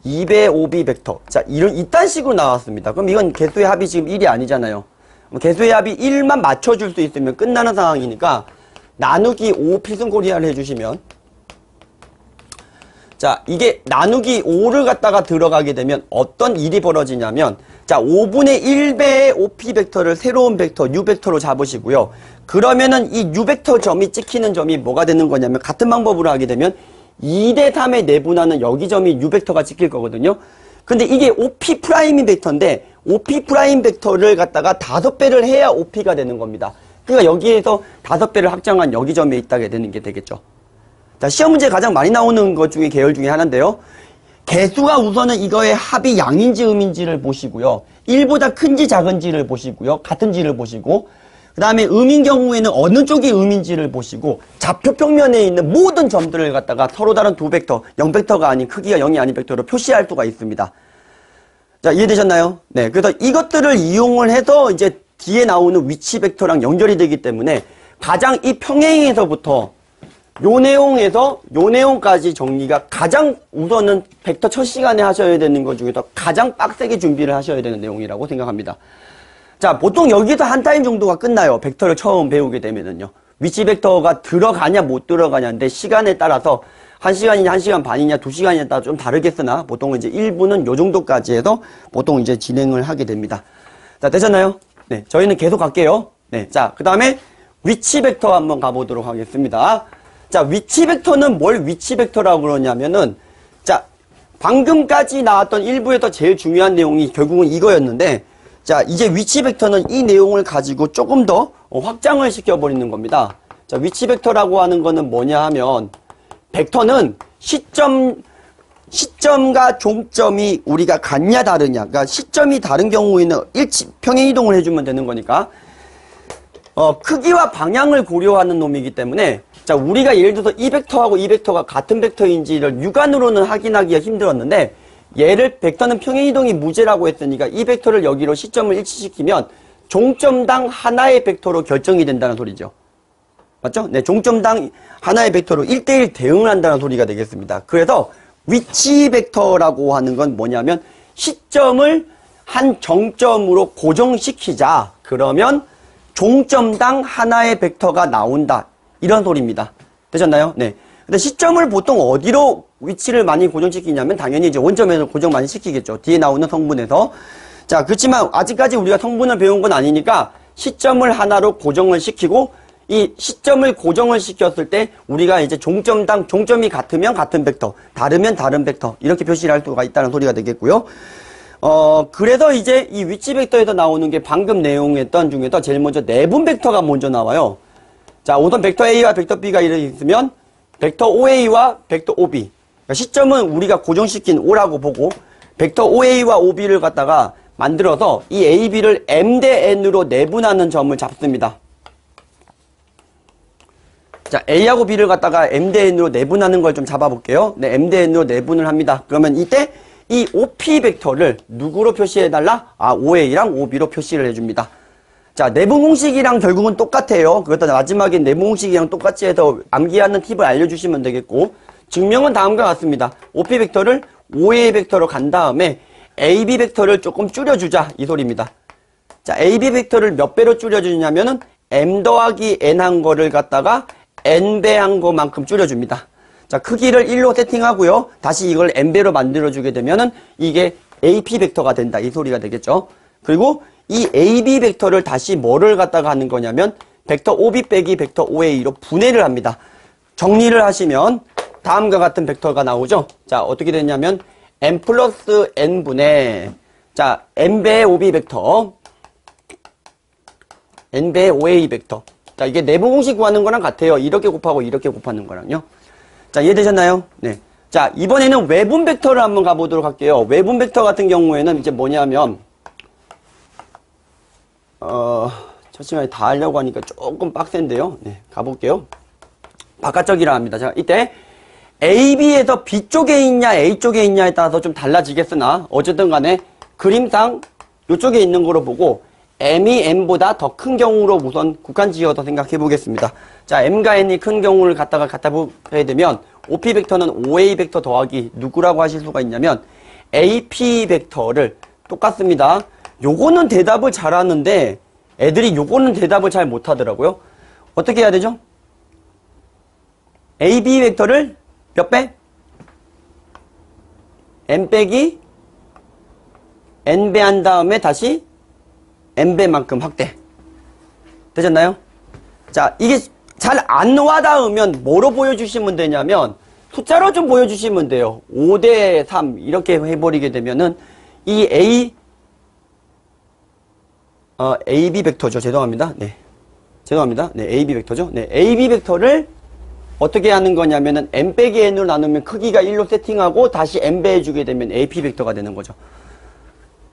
2배 OB 벡터. 자, 이딴 식으로 나왔습니다. 그럼 이건 개수의 합이 지금 1이 아니잖아요. 개수의 합이 1만 맞춰줄 수 있으면 끝나는 상황이니까 나누기 5 필승코리아를 해주시면 자, 이게 나누기 5를 갖다가 들어가게 되면 어떤 일이 벌어지냐면 자, 5분의 1배의 OP 벡터를 새로운 벡터 U 벡터로 잡으시고요. 그러면은 이 U 벡터 점이 찍히는 점이 뭐가 되는 거냐면 같은 방법으로 하게 되면 2대 3에 내분하는 여기 점이 U 벡터가 찍힐 거거든요. 근데 이게 OP 프라임인 벡터인데 OP 프라임 벡터를 갖다가 5배를 해야 OP가 되는 겁니다. 그러니까 여기에서 5배를 확장한 여기 점에 있다게 되는 게 되겠죠. 자, 시험 문제 가장 많이 나오는 것 중에 계열 중에 하나인데요. 개수가 우선은 이거의 합이 양인지 음인지를 보시고요. 1보다 큰지 작은지를 보시고요. 같은지를 보시고 그 다음에 음인 경우에는 어느 쪽이 음인지를 보시고 좌표 평면에 있는 모든 점들을 갖다가 서로 다른 두 벡터, 0벡터가 아닌 크기가 0이 아닌 벡터로 표시할 수가 있습니다. 자, 이해되셨나요? 네. 그래서 이것들을 이용을 해서 이제 뒤에 나오는 위치 벡터랑 연결이 되기 때문에 가장 이 평행에서부터 요 내용에서 요 내용까지 정리가 가장 우선은 벡터 첫 시간에 하셔야 되는 것 중에서 가장 빡세게 준비를 하셔야 되는 내용이라고 생각합니다. 자, 보통 여기서 한 타임 정도가 끝나요. 벡터를 처음 배우게 되면은요. 위치 벡터가 들어가냐 못 들어가냐인데 시간에 따라서 1시간이냐 1시간 반이냐 2시간이냐 따라 좀 다르겠으나 보통은 이제 1부는 요 정도까지 해서 보통 이제 진행을 하게 됩니다. 자, 되셨나요? 네, 저희는 계속 갈게요. 네, 자, 그 다음에 위치 벡터 한번 가보도록 하겠습니다. 자, 위치 벡터는 뭘 위치 벡터라고 그러냐면은, 자, 방금까지 나왔던 1부에서 제일 중요한 내용이 결국은 이거였는데, 자, 이제 위치 벡터는 이 내용을 가지고 조금 더 확장을 시켜버리는 겁니다. 자, 위치 벡터라고 하는 거는 뭐냐 하면, 벡터는 시점과 종점이 우리가 같냐 다르냐. 그러니까 시점이 다른 경우에는 평행 이동을 해주면 되는 거니까, 크기와 방향을 고려하는 놈이기 때문에, 자, 우리가 예를 들어서 이 벡터하고 이 벡터가 같은 벡터인지를 육안으로는 확인하기가 힘들었는데 얘를 벡터는 평행이동이 무죄라고 했으니까 이 벡터를 여기로 시점을 일치시키면 종점당 하나의 벡터로 결정이 된다는 소리죠. 맞죠? 네, 종점당 하나의 벡터로 1대1 대응을 한다는 소리가 되겠습니다. 그래서 위치 벡터라고 하는 건 뭐냐면 시점을 한 정점으로 고정시키자. 그러면 종점당 하나의 벡터가 나온다. 이런 소리입니다. 되셨나요? 네. 근데 시점을 보통 어디로 위치를 많이 고정시키냐면 당연히 이제 원점에서 고정 많이 시키겠죠. 뒤에 나오는 성분에서. 자, 그렇지만 아직까지 우리가 성분을 배운 건 아니니까 시점을 하나로 고정을 시키고 이 시점을 고정을 시켰을 때 우리가 이제 종점당 종점이 같으면 같은 벡터, 다르면 다른 벡터 이렇게 표시를 할 수가 있다는 소리가 되겠고요. 그래서 이제 이 위치 벡터에서 나오는 게 방금 내용했던 중에서 제일 먼저 내분 벡터가 먼저 나와요. 자, 우선 벡터 A와 벡터 B가 이렇게 있으면 벡터 OA와 벡터 OB. 그러니까 시점은 우리가 고정시킨 O라고 보고 벡터 OA와 OB를 갖다가 만들어서 이 AB를 M 대 N으로 내분하는 점을 잡습니다. 자, A하고 B를 갖다가 M 대 N으로 내분하는 걸 좀 잡아볼게요. 네, M 대 N으로 내분을 합니다. 그러면 이때 이 OP 벡터를 누구로 표시해달라? 아, OA랑 OB로 표시를 해줍니다. 자, 내분 공식이랑 결국은 똑같아요. 그것도 마지막에 내분 공식이랑 똑같이 해서 암기하는 팁을 알려주시면 되겠고, 증명은 다음과 같습니다. OP 벡터를 OA 벡터로 간 다음에 AB 벡터를 조금 줄여주자 이 소리입니다. 자, AB 벡터를 몇 배로 줄여주냐면은 M 더하기 N 한 거를 갖다가 N배 한 거만큼 줄여줍니다. 자, 크기를 1로 세팅하고요. 다시 이걸 N배로 만들어주게 되면은 이게 AP 벡터가 된다. 이 소리가 되겠죠. 그리고 이 AB 벡터를 다시 뭐를 갖다가 하는 거냐면 벡터 OB 빼기 벡터 OA로 분해를 합니다. 정리를 하시면 다음과 같은 벡터가 나오죠. 자, 어떻게 되냐면 M 플러스 N분의 자, N배의 OB 벡터 N배의 OA 벡터. 자, 이게 내분 공식 구하는 거랑 같아요. 이렇게 곱하고 이렇게 곱하는 거랑요. 자, 이해되셨나요? 네. 자, 이번에는 외분 벡터를 한번 가보도록 할게요. 외분 벡터 같은 경우에는 이제 뭐냐면, 첫 시간에 다 하려고 하니까 조금 빡센데요. 네, 가볼게요. 바깥쪽이라 합니다. 자, 이때 AB에서 B쪽에 있냐, A쪽에 있냐에 따라서 좀 달라지겠으나, 어쨌든 간에 그림상 이쪽에 있는 거로 보고, M이 N보다 더 큰 경우로 우선 국한 지어서 생각해 보겠습니다. 자, M과 N이 큰 경우를 갖다가 보게 되면 OP 벡터는 OA 벡터 더하기 누구라고 하실 수가 있냐면 AP 벡터를 똑같습니다. 요거는 대답을 잘하는데 애들이 요거는 대답을 잘 못하더라고요. 어떻게 해야 되죠? AB 벡터를 몇 배? M 빼기 N배 한 다음에 다시 N배만큼 확대. 되셨나요? 자, 이게 잘 안 와닿으면 뭐로 보여주시면 되냐면 숫자로 좀 보여주시면 돼요. 5대 3 이렇게 해버리게 되면은 이 AB 벡터죠. 죄송합니다. 네. 죄송합니다. 네, AB 벡터죠. 네, AB 벡터를 어떻게 하는 거냐면은 M 빼기 N으로 나누면 크기가 1로 세팅하고 다시 N배 해주게 되면 AP 벡터가 되는 거죠.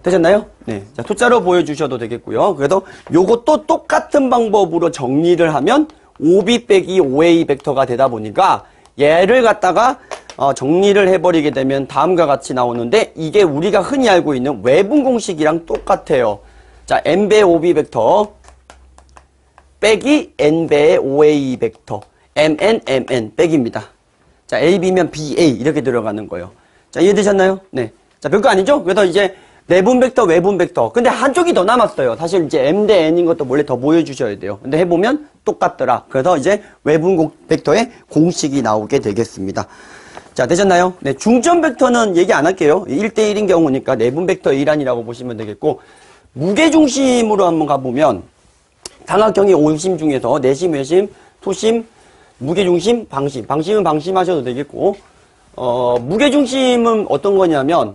되셨나요? 네. 자, 숫자로 보여주셔도 되겠고요. 그래서 요것도 똑같은 방법으로 정리를 하면 OB 빼기 OA 벡터가 되다 보니까 얘를 갖다가 정리를 해버리게 되면 다음과 같이 나오는데 이게 우리가 흔히 알고 있는 외분 공식이랑 똑같아요. 자, N배의 OB 벡터 빼기 N배의 OA 벡터 MN, MN 빼기입니다. 자, AB면 BA 이렇게 들어가는 거예요. 자, 이해되셨나요? 네. 자, 별거 아니죠? 그래서 이제 내분 벡터, 외분 벡터. 근데 한쪽이 더 남았어요. 사실 이제 M 대 N인 것도 원래 더 보여주셔야 돼요. 근데 해보면 똑같더라. 그래서 이제 외분 벡터의 공식이 나오게 되겠습니다. 자, 되셨나요? 네, 중점 벡터는 얘기 안 할게요. 1대1인 경우니까 내분 벡터의 일환이라고 보시면 되겠고, 무게중심으로 한번 가보면, 삼각형의 오심 중에서 내심, 외심, 소심, 무게중심, 방심. 방심은 방심하셔도 되겠고, 무게중심은 어떤 거냐면,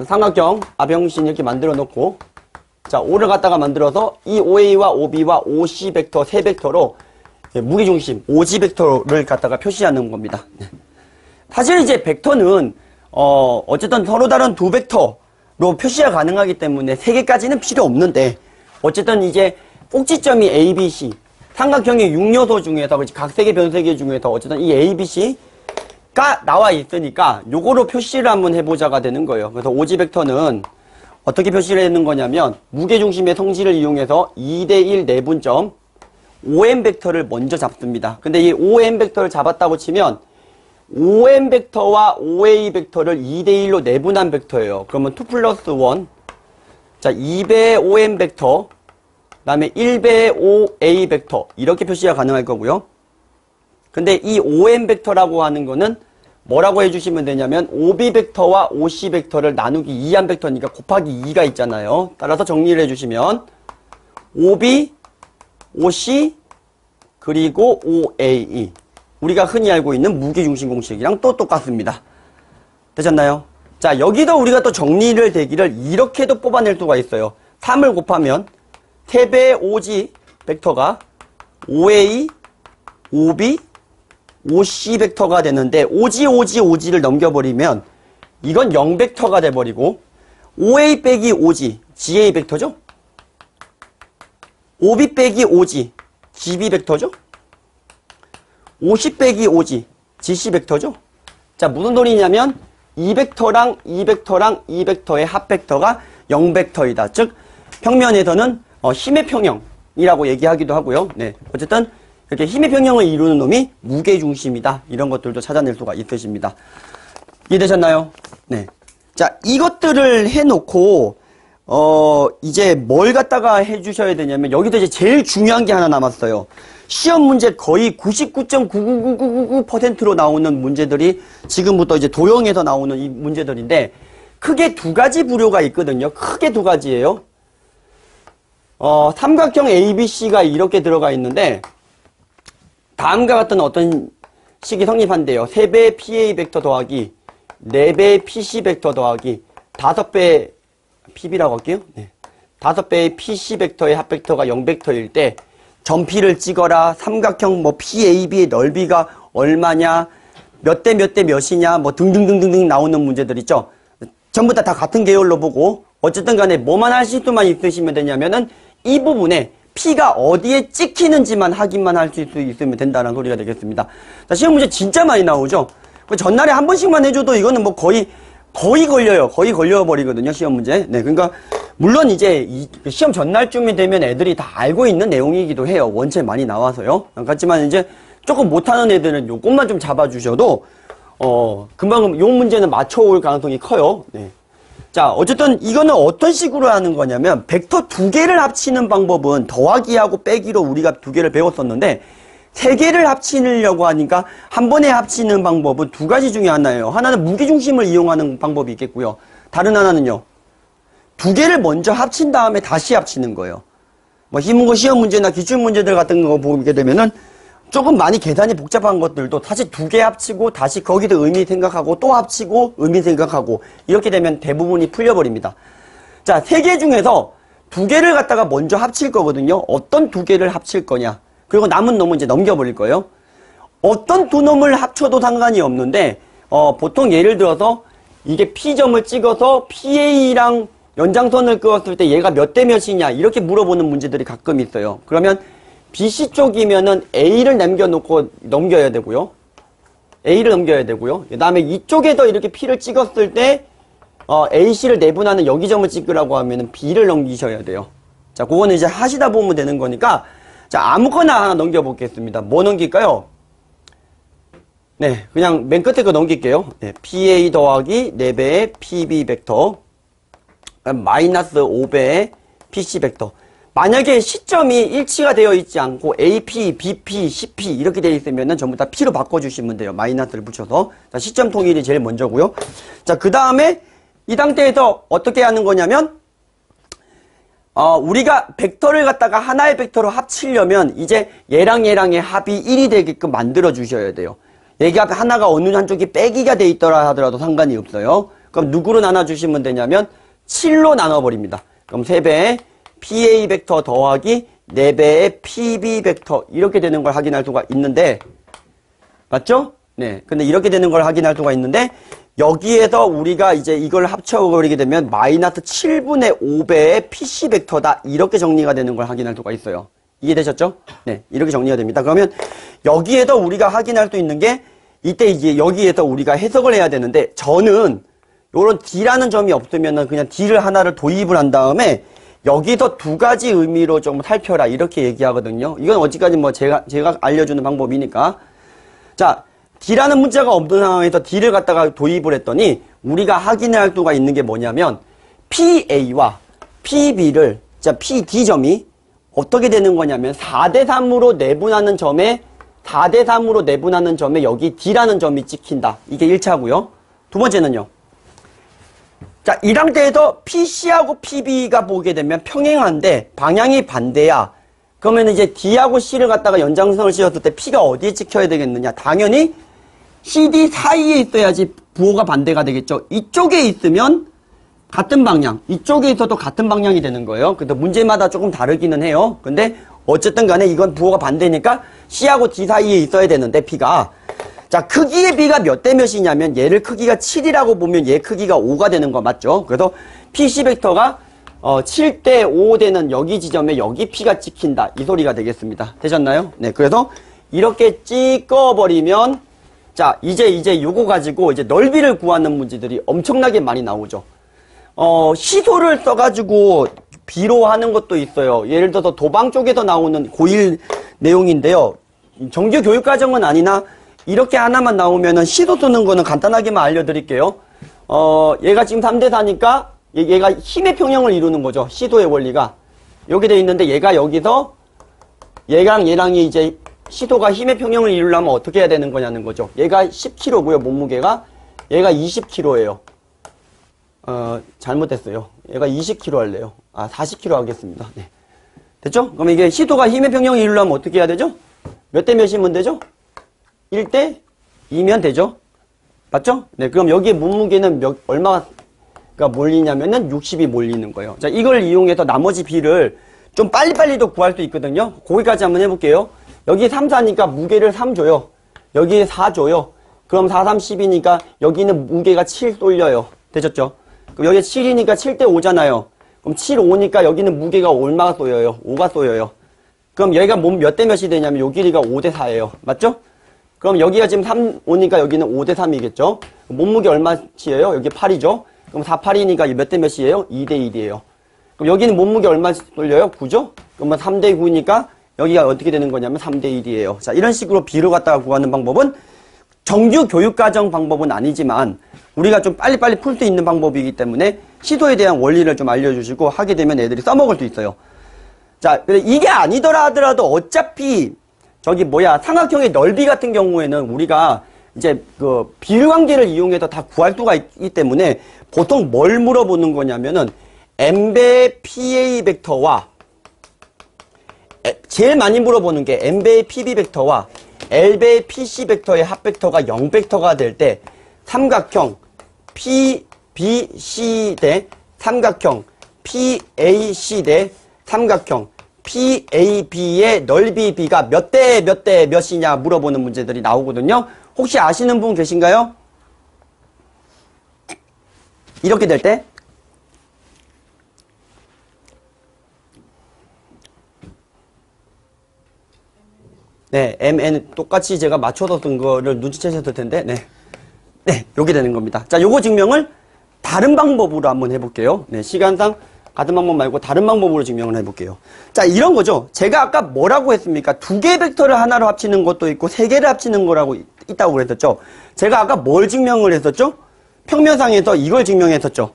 삼각형, 아병신 이렇게 만들어 놓고, 자, O를 갖다가 만들어서 이 OA와 OB와 OC 벡터 세 벡터로 무게중심, OG 벡터를 갖다가 표시하는 겁니다. 사실 이제 벡터는, 어쨌든 서로 다른 두 벡터로 표시가 가능하기 때문에 세 개까지는 필요 없는데, 어쨌든 이제 꼭지점이 ABC, 삼각형의 6요소 중에서, 각 세 개 변세개 중에서 어쨌든 이 ABC, 가 나와 있으니까 요거로 표시를 한번 해보자가 되는 거예요. 그래서 오지 벡터는 어떻게 표시를 하는 거냐면 무게중심의 성질을 이용해서 2대1 내분점 OM 벡터를 먼저 잡습니다. 근데 이 OM 벡터를 잡았다고 치면 OM 벡터와 OA 벡터를 2대1로 내분한 벡터예요. 그러면 2 플러스 1. 자, 2배의 OM 벡터, 그 다음에 1배의 OA 벡터. 이렇게 표시가 가능할 거고요. 근데 이 OM 벡터라고 하는 거는 뭐라고 해주시면 되냐면 OB 벡터와 OC 벡터를 나누기 2한 벡터니까 곱하기 2가 있잖아요. 따라서 정리를 해주시면 OB, OC, 그리고 OAE. 우리가 흔히 알고 있는 무게중심 공식이랑 또 똑같습니다. 되셨나요? 자, 여기도 우리가 또 정리를 되기를 이렇게도 뽑아낼 수가 있어요. 3을 곱하면 3배의 OG 벡터가 OA, OB, OC 벡터가 되는데 OG를 넘겨버리면 이건 0 벡터가 돼버리고 OA 빼기 OG, GA 벡터죠? OB 빼기 OG, GB 벡터죠? OC 빼기 OG, GC 벡터죠? 자, 무슨 소리냐면 이 벡터랑 이 벡터랑 이 벡터의 합 벡터가 0 벡터이다. 즉 평면에서는 힘의 평형이라고 얘기하기도 하고요. 네, 어쨌든 이렇게 힘의 평형을 이루는 놈이 무게중심이다. 이런 것들도 찾아낼 수가 있으십니다. 이해되셨나요? 네. 자, 이것들을 해놓고 이제 뭘 갖다가 해주셔야 되냐면 여기도 이제 제일 중요한 게 하나 남았어요. 시험 문제 거의 99.99999%로 나오는 문제들이 지금부터 이제 도형에서 나오는 이 문제들인데 크게 두 가지 부류가 있거든요. 크게 두 가지예요. 삼각형 ABC가 이렇게 들어가 있는데 다음과 같은 어떤 식이 성립한대요. 3배의 PA 벡터 더하기 4배의 PC 벡터 더하기 5배의 PB라고 할게요. 네. 5배의 PC 벡터의 합 벡터가 0 벡터일 때 점피를 찍어라. 삼각형 뭐 PAB의 넓이가 얼마냐, 몇 대 몇 대 몇이냐, 뭐 등등등등등 나오는 문제들 있죠. 전부 다 같은 계열로 보고 어쨌든 간에 뭐만 하실 수만 있으시면 되냐면은 이 부분에 P가 어디에 찍히는지만 확인만 할 수 있으면 된다는 소리가 되겠습니다. 자, 시험 문제 진짜 많이 나오죠. 전날에 한 번씩만 해줘도 이거는 뭐 거의 걸려요. 거의 걸려버리거든요, 시험 문제. 네, 그러니까 물론 이제 시험 전날쯤이 되면 애들이 다 알고 있는 내용이기도 해요. 원체 많이 나와서요. 그렇지만 이제 조금 못하는 애들은 요것만 좀 잡아주셔도 금방 요 문제는 맞춰올 가능성이 커요. 네. 자, 어쨌든 이거는 어떤 식으로 하는 거냐면 벡터 두 개를 합치는 방법은 더하기하고 빼기로 우리가 두 개를 배웠었는데 세 개를 합치려고 하니까 한 번에 합치는 방법은 두 가지 중에 하나예요. 하나는 무게중심을 이용하는 방법이 있겠고요. 다른 하나는요. 두 개를 먼저 합친 다음에 다시 합치는 거예요. 뭐 희문고 시험 문제나 기출문제들 같은 거 보게 되면은 조금 많이 계산이 복잡한 것들도 다시 두 개 합치고 다시 거기도 의미 생각하고 또 합치고 의미 생각하고 이렇게 되면 대부분이 풀려버립니다. 자, 세 개 중에서 두 개를 갖다가 먼저 합칠 거거든요. 어떤 두 개를 합칠 거냐. 그리고 남은 놈은 이제 넘겨버릴 거예요. 어떤 두 놈을 합쳐도 상관이 없는데 보통 예를 들어서 이게 P점을 찍어서 PA랑 연장선을 그었을 때 얘가 몇 대 몇이냐 이렇게 물어보는 문제들이 가끔 있어요. 그러면 BC 쪽이면은 A를 넘겨야 되고요. A를 넘겨야 되고요. 그 다음에 이쪽에서 이렇게 P를 찍었을 때 AC를 내분하는 여기 점을 찍으라고 하면은 B를 넘기셔야 돼요. 자, 그거는 이제 하시다 보면 되는 거니까 자, 아무거나 하나 넘겨보겠습니다. 뭐 넘길까요? 네, 그냥 맨 끝에 거 넘길게요. 네, PA 더하기 4배의 PB 벡터 마이너스 5배의 PC 벡터. 만약에 시점이 일치가 되어 있지 않고 AP, BP, CP 이렇게 되어 있으면 전부 다 P로 바꿔주시면 돼요. 마이너스를 붙여서. 자, 시점 통일이 제일 먼저고요. 자, 그 다음에 이 상태에서 어떻게 하는 거냐면 우리가 벡터를 갖다가 하나의 벡터로 합치려면 이제 얘랑 얘랑의 합이 1이 되게끔 만들어 주셔야 돼요. 얘가 하나가 어느 한쪽이 빼기가 돼 있더라 하더라도 상관이 없어요. 그럼 누구로 나눠주시면 되냐면 7로 나눠버립니다. 그럼 3배의 PA 벡터 더하기 4배의 PB 벡터 이렇게 되는 걸 확인할 수가 있는데 맞죠? 네. 근데 이렇게 되는 걸 확인할 수가 있는데 여기에서 우리가 이제 이걸 합쳐버리게 되면 마이너스 7분의 5배의 PC 벡터다 이렇게 정리가 되는 걸 확인할 수가 있어요. 이해되셨죠? 네. 이렇게 정리가 됩니다. 그러면 여기에서 우리가 확인할 수 있는 게 이때 이제 여기에서 우리가 해석을 해야 되는데 저는 요런 D라는 점이 없으면은 그냥 D를 하나를 도입을 한 다음에 여기서 두 가지 의미로 좀 살펴라 이렇게 얘기하거든요. 이건 어찌까지 뭐 제가 알려주는 방법이니까. 자, D라는 문자가 없는 상황에서 D를 갖다가 도입을 했더니 우리가 확인해야 할 수가 있는 게 뭐냐면 PA와 PB를 자 PD점이 어떻게 되는 거냐면 4대3으로 내분하는 점에 4대3으로 내분하는 점에 여기 D라는 점이 찍힌다. 이게 1차고요. 두 번째는요. 자, 이 상태에서 PC하고 PB가 보게 되면 평행한데 방향이 반대야. 그러면 이제 D하고 C를 갖다가 연장선을 씌웠을 때 P가 어디에 찍혀야 되겠느냐? 당연히 CD 사이에 있어야지 부호가 반대가 되겠죠. 이쪽에 있으면 같은 방향, 이쪽에 있어도 같은 방향이 되는 거예요. 근데 문제마다 조금 다르기는 해요. 근데 어쨌든 간에 이건 부호가 반대니까 C하고 D 사이에 있어야 되는데 P가 자, 크기의 B가 몇 대 몇이냐면 얘를 크기가 7이라고 보면 얘 크기가 5가 되는 거 맞죠? 그래서 PC 벡터가 7대 5 되는 여기 지점에 여기 P가 찍힌다. 이 소리가 되겠습니다. 되셨나요? 네, 그래서 이렇게 찍어버리면 자, 이제 요거 가지고 이제 넓이를 구하는 문제들이 엄청나게 많이 나오죠. 시소를 써가지고 B로 하는 것도 있어요. 예를 들어서 도방 쪽에서 나오는 고1 내용인데요. 정규 교육과정은 아니나 이렇게 하나만 나오면은 시소 쓰는 거는 간단하게만 알려드릴게요. 얘가 지금 3대4니까 얘가 힘의 평형을 이루는 거죠. 시소의 원리가. 여기 돼 있는데 얘가 여기서 얘랑이 이제 시소가 힘의 평형을 이루려면 어떻게 해야 되는 거냐는 거죠. 얘가 10kg고요. 몸무게가. 얘가 20kg예요. 잘못했어요. 얘가 20kg 할래요. 40kg 하겠습니다. 네. 됐죠? 그럼 이게 시소가 힘의 평형을 이루려면 어떻게 해야 되죠? 몇 대 몇이면 되죠? 1대 2면 되죠? 맞죠? 네, 그럼 여기에 몸무게는 얼마가 몰리냐면은 60이 몰리는 거예요. 자, 이걸 이용해서 나머지 B를 좀 빨리빨리도 구할 수 있거든요. 거기까지 한번 해볼게요. 여기 3, 4니까 무게를 3 줘요. 여기에 4 줘요. 그럼 4, 3, 10이니까 여기는 무게가 7 쏠려요. 되셨죠? 그럼 여기 7이니까 7대 5잖아요. 그럼 7, 5니까 여기는 무게가 얼마가 쏘여요? 5가 쏘여요. 그럼 여기가 몇 대 몇이 되냐면 요 길이가 5대 4예요. 맞죠? 그럼 여기가 지금 3, 5니까 여기는 5대 3이겠죠? 몸무게 얼마치예요? 여기 8이죠? 그럼 4, 8이니까 몇 대 몇이에요? 2대 1이에요. 그럼 여기는 몸무게 얼마 돌려요? 9죠? 그러면 3대 9니까 여기가 어떻게 되는 거냐면 3대 1이에요. 자, 이런 식으로 B를 갖다가 구하는 방법은 정규 교육과정 방법은 아니지만 우리가 좀 빨리빨리 풀 수 있는 방법이기 때문에 시도에 대한 원리를 좀 알려주시고 하게 되면 애들이 써먹을 수 있어요. 자, 이게 아니더라 하더라도 어차피 삼각형의 넓이 같은 경우에는 우리가 이제 그 비율관계를 이용해서 다 구할 수가 있기 때문에 보통 뭘 물어보는 거냐면은 M배의 PA 벡터와 제일 많이 물어보는 게 M배의 PB 벡터와 L배의 PC 벡터의 합 벡터가 0 벡터가 될 때 삼각형 PBC 대 삼각형 PAC 대 삼각형 PAB의 넓이 B가 몇 대 몇이냐 물어보는 문제들이 나오거든요. 혹시 아시는 분 계신가요? 이렇게 될 때 네, MN 똑같이 제가 맞춰서 쓴 거를 눈치채셨을 텐데 네, 요게 되는 겁니다. 자, 요거 증명을 다른 방법으로 한번 해볼게요. 네, 시간상 같은 방법 말고 다른 방법으로 증명을 해볼게요. 자, 이런 거죠. 제가 아까 뭐라고 했습니까? 두 개의 벡터를 하나로 합치는 것도 있고 세 개를 합치는 거라고 있다고 그랬었죠. 제가 아까 뭘 증명을 했었죠? 평면상에서 이걸 증명했었죠.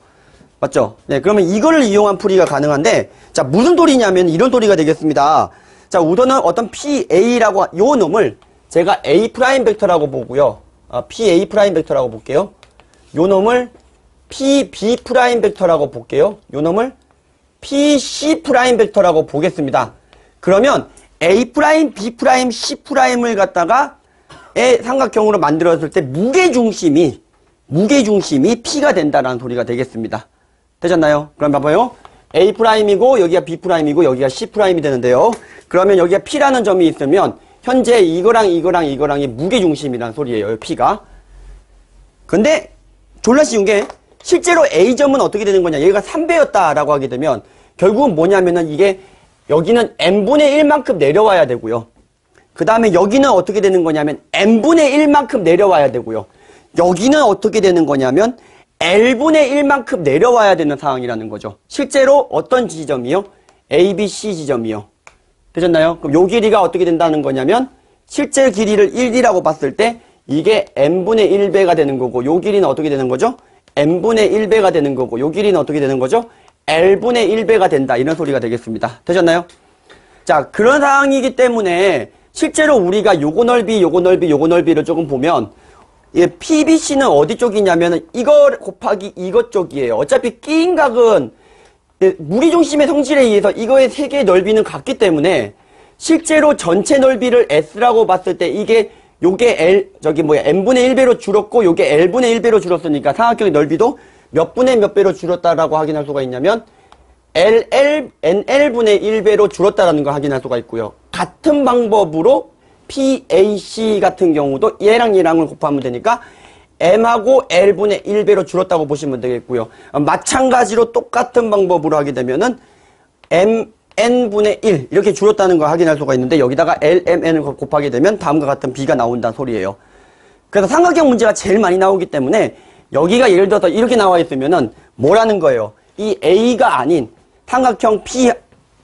맞죠? 네, 그러면 이거를 이용한 풀이가 가능한데 자, 무슨 소리냐면 이런 소리가 되겠습니다. 자, 우선은 어떤 PA라고 요 놈을 제가 A 프라임 벡터라고 보고요. PA 프라임 벡터라고 볼게요. 요 놈을 PB 프라임 벡터라고 볼게요. 요 놈을 PC 프라임 벡터라고 보겠습니다. 그러면 A 프라임, B 프라임, C 프라임을 갖다가 삼각형으로 만들었을 때 무게중심이 P가 된다라는 소리가 되겠습니다. 되셨나요? 그럼 봐봐요. A 프라임이고 여기가 B 프라임이고 여기가 C 프라임이 되는데요. 그러면 여기가 P라는 점이 있으면 현재 이거랑이 무게중심이라는 소리예요. P가. 근데 졸라 쉬운 게 실제로 A점은 어떻게 되는 거냐. 얘가 3배였다라고 하게 되면 결국은 뭐냐면은 이게 여기는 n분의 1만큼 내려와야 되고요. 그 다음에 여기는 어떻게 되는 거냐면 n분의 1만큼 내려와야 되고요. 여기는 어떻게 되는 거냐면 L분의 1만큼 내려와야 되는 상황이라는 거죠. 실제로 어떤 지점이요? A, B, C 지점이요. 되셨나요? 그럼 요 길이가 어떻게 된다는 거냐면 실제 길이를 1이라고 봤을 때 이게 n분의 1배가 되는 거고 요 길이는 어떻게 되는 거죠? n분의 1배가 되는 거고 요 길이는 어떻게 되는 거죠? L분의 1배가 된다. 이런 소리가 되겠습니다. 되셨나요? 자, 그런 상황이기 때문에 실제로 우리가 요거 넓이, 요거 넓이, 요거 넓이를 조금 보면 PBC는 어디 쪽이냐면 이거 곱하기 이것 쪽이에요. 어차피 끼인 각은 무리중심의 성질에 의해서 이거의 세 개의 넓이는 같기 때문에 실제로 전체 넓이를 S라고 봤을 때 이게 요게 n분의 1배로 줄었고 요게 L분의 1배로 줄었으니까 삼각형의 넓이도 몇 분의 몇 배로 줄었다라고 확인할 수가 있냐면 NL분의 1배로 줄었다라는 걸 확인할 수가 있고요. 같은 방법으로 PAC 같은 경우도 얘랑 얘랑을 곱하면 되니까 M하고 L분의 1배로 줄었다고 보시면 되겠고요. 마찬가지로 똑같은 방법으로 하게 되면은 N분의 1 이렇게 줄었다는 걸 확인할 수가 있는데 여기다가 LMN을 곱하게 되면 다음과 같은 B가 나온다는 소리예요. 그래서 삼각형 문제가 제일 많이 나오기 때문에 여기가 예를 들어서 이렇게 나와 있으면은 뭐라는 거예요? 이 A가 아닌 삼각형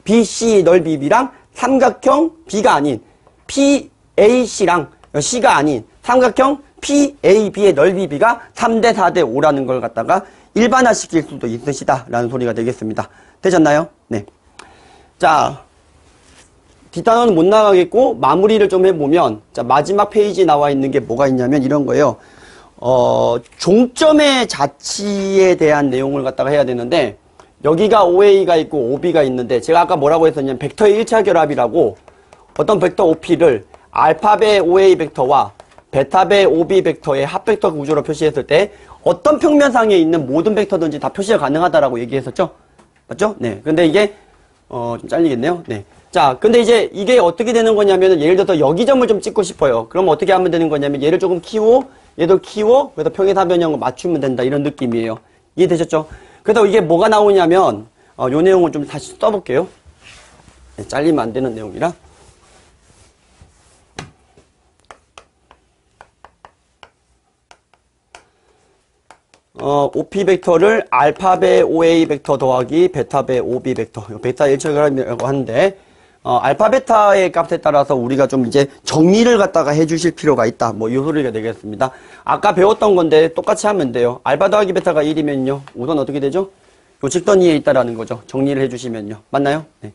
BC 넓이 B랑 삼각형 B가 아닌 PAC랑 C가 아닌 삼각형 PAB의 넓이 B가 3대 4대 5라는 걸 갖다가 일반화시킬 수도 있으시다라는 소리가 되겠습니다. 되셨나요? 네. 자, 뒷단원은 못 나가겠고 마무리를 좀 해보면 자, 마지막 페이지에 나와 있는 게 뭐가 있냐면 이런 거예요. 종점의 자치에 대한 내용을 갖다가 해야 되는데 여기가 OA가 있고 OB가 있는데 제가 아까 뭐라고 했었냐면 벡터의 1차 결합이라고 어떤 벡터 OP를 알파배 OA 벡터와 베타배 OB 벡터의 합벡터 구조로 표시했을 때 어떤 평면상에 있는 모든 벡터든지 다 표시가 가능하다라고 얘기했었죠? 맞죠? 네. 근데 이게 좀 잘리겠네요. 네. 자, 근데 이제 이게 어떻게 되는 거냐면은 예를 들어서 여기 점을 좀 찍고 싶어요. 그럼 어떻게 하면 되는 거냐면 얘를 조금 키워, 얘도 키워, 그래서 평행사변형을 맞추면 된다. 이런 느낌이에요. 이해되셨죠? 그래서 이게 뭐가 나오냐면 요 내용을 좀 다시 써볼게요. 네, 잘리면 안 되는 내용이라. OP 벡터를 알파배 OA 벡터 더하기 베타배 OB 벡터, 베타 1차결합이라고 하는데, 알파 베타의 값에 따라서 우리가 좀 이제 정리를 갖다가 해주실 필요가 있다. 뭐, 이 소리가 되겠습니다. 아까 배웠던 건데 똑같이 하면 돼요. 알파 더하기 베타가 1이면요. 우선 어떻게 되죠? 요 직선위에 있다라는 거죠. 정리를 해주시면요. 맞나요? 네.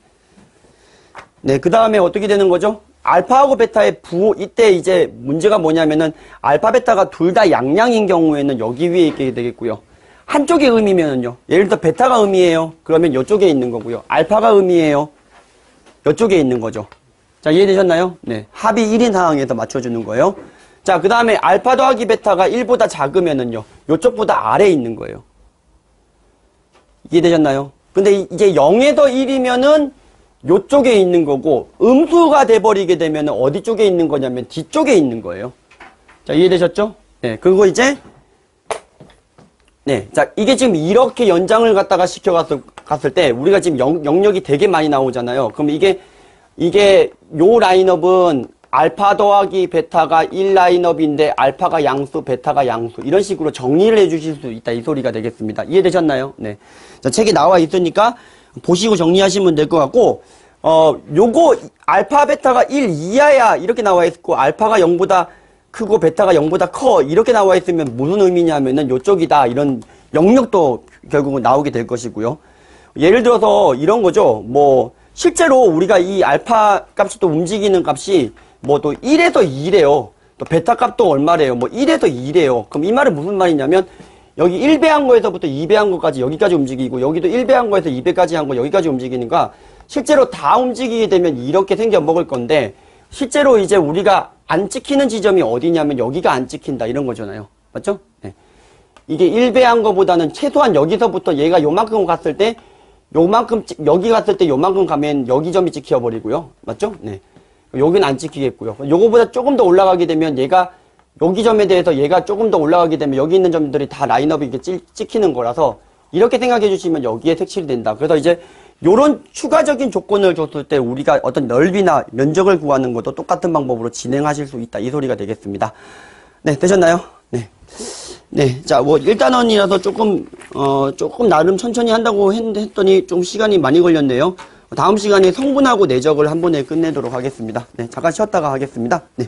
네, 그 다음에 어떻게 되는 거죠? 알파하고 베타의 부호, 이때 이제 문제가 뭐냐면은 알파, 베타가 둘 다 양량인 경우에는 여기 위에 있게 되겠고요. 한쪽의 의미면은요. 예를 들어 베타가 의미예요. 그러면 이쪽에 있는 거고요. 알파가 의미예요. 이쪽에 있는 거죠. 자, 이해되셨나요? 네. 합이 1인 상황에서 맞춰주는 거예요. 자, 그 다음에 알파 더하기 베타가 1보다 작으면은요. 이쪽보다 아래에 있는 거예요. 이해되셨나요? 근데 이제 0에서 1이면은 요쪽에 있는 거고 음수가 돼버리게 되면 어디 쪽에 있는 거냐면 뒤쪽에 있는 거예요. 자, 이해되셨죠? 네, 그리고 이제 네, 자, 이게 지금 이렇게 연장을 갖다가 갔을 때 우리가 지금 영역이 되게 많이 나오잖아요. 그럼 이게 요 라인업은 알파 더하기 베타가 1 라인업인데 알파가 양수, 베타가 양수 이런 식으로 정리를 해주실 수 있다 이 소리가 되겠습니다. 이해되셨나요? 네, 자, 책에 나와 있으니까 보시고 정리하시면 될 것 같고, 요거, 알파, 베타가 1 이하야, 이렇게 나와 있고, 알파가 0보다 크고, 베타가 0보다 커, 이렇게 나와 있으면 무슨 의미냐면은 요쪽이다, 이런 영역도 결국은 나오게 될 것이고요. 예를 들어서 이런 거죠. 뭐, 실제로 우리가 이 알파 값이 또 움직이는 값이 뭐 또 1에서 2래요. 또 베타 값도 얼마래요. 뭐 1에서 2래요. 그럼 이 말은 무슨 말이냐면, 여기 1배한 거에서부터 2배한 거까지 여기까지 움직이고 여기도 1배한 거에서 2배까지 한 거 여기까지 움직이니까 실제로 다 움직이게 되면 이렇게 생겨 먹을 건데 실제로 이제 우리가 안 찍히는 지점이 어디냐면 여기가 안 찍힌다 이런 거잖아요. 맞죠? 네. 이게 1배한 거보다는 최소한 여기서부터 얘가 요만큼 갔을 때 요만큼 여기 갔을 때 요만큼 가면 여기 점이 찍혀버리고요. 맞죠? 네. 여기는 안 찍히겠고요. 요거보다 조금 더 올라가게 되면 얘가 여기 점에 대해서 얘가 조금 더 올라가게 되면 여기 있는 점들이 다 라인업이 이렇게 찍히는 거라서 이렇게 생각해 주시면 여기에 색칠이 된다. 그래서 이제 요런 추가적인 조건을 줬을 때 우리가 어떤 넓이나 면적을 구하는 것도 똑같은 방법으로 진행하실 수 있다. 이 소리가 되겠습니다. 네, 되셨나요? 네. 네, 자, 뭐, 1단원이라서 조금 나름 천천히 한다고 했더니 좀 시간이 많이 걸렸네요. 다음 시간에 성분하고 내적을 한 번에 끝내도록 하겠습니다. 네, 잠깐 쉬었다가 하겠습니다. 네.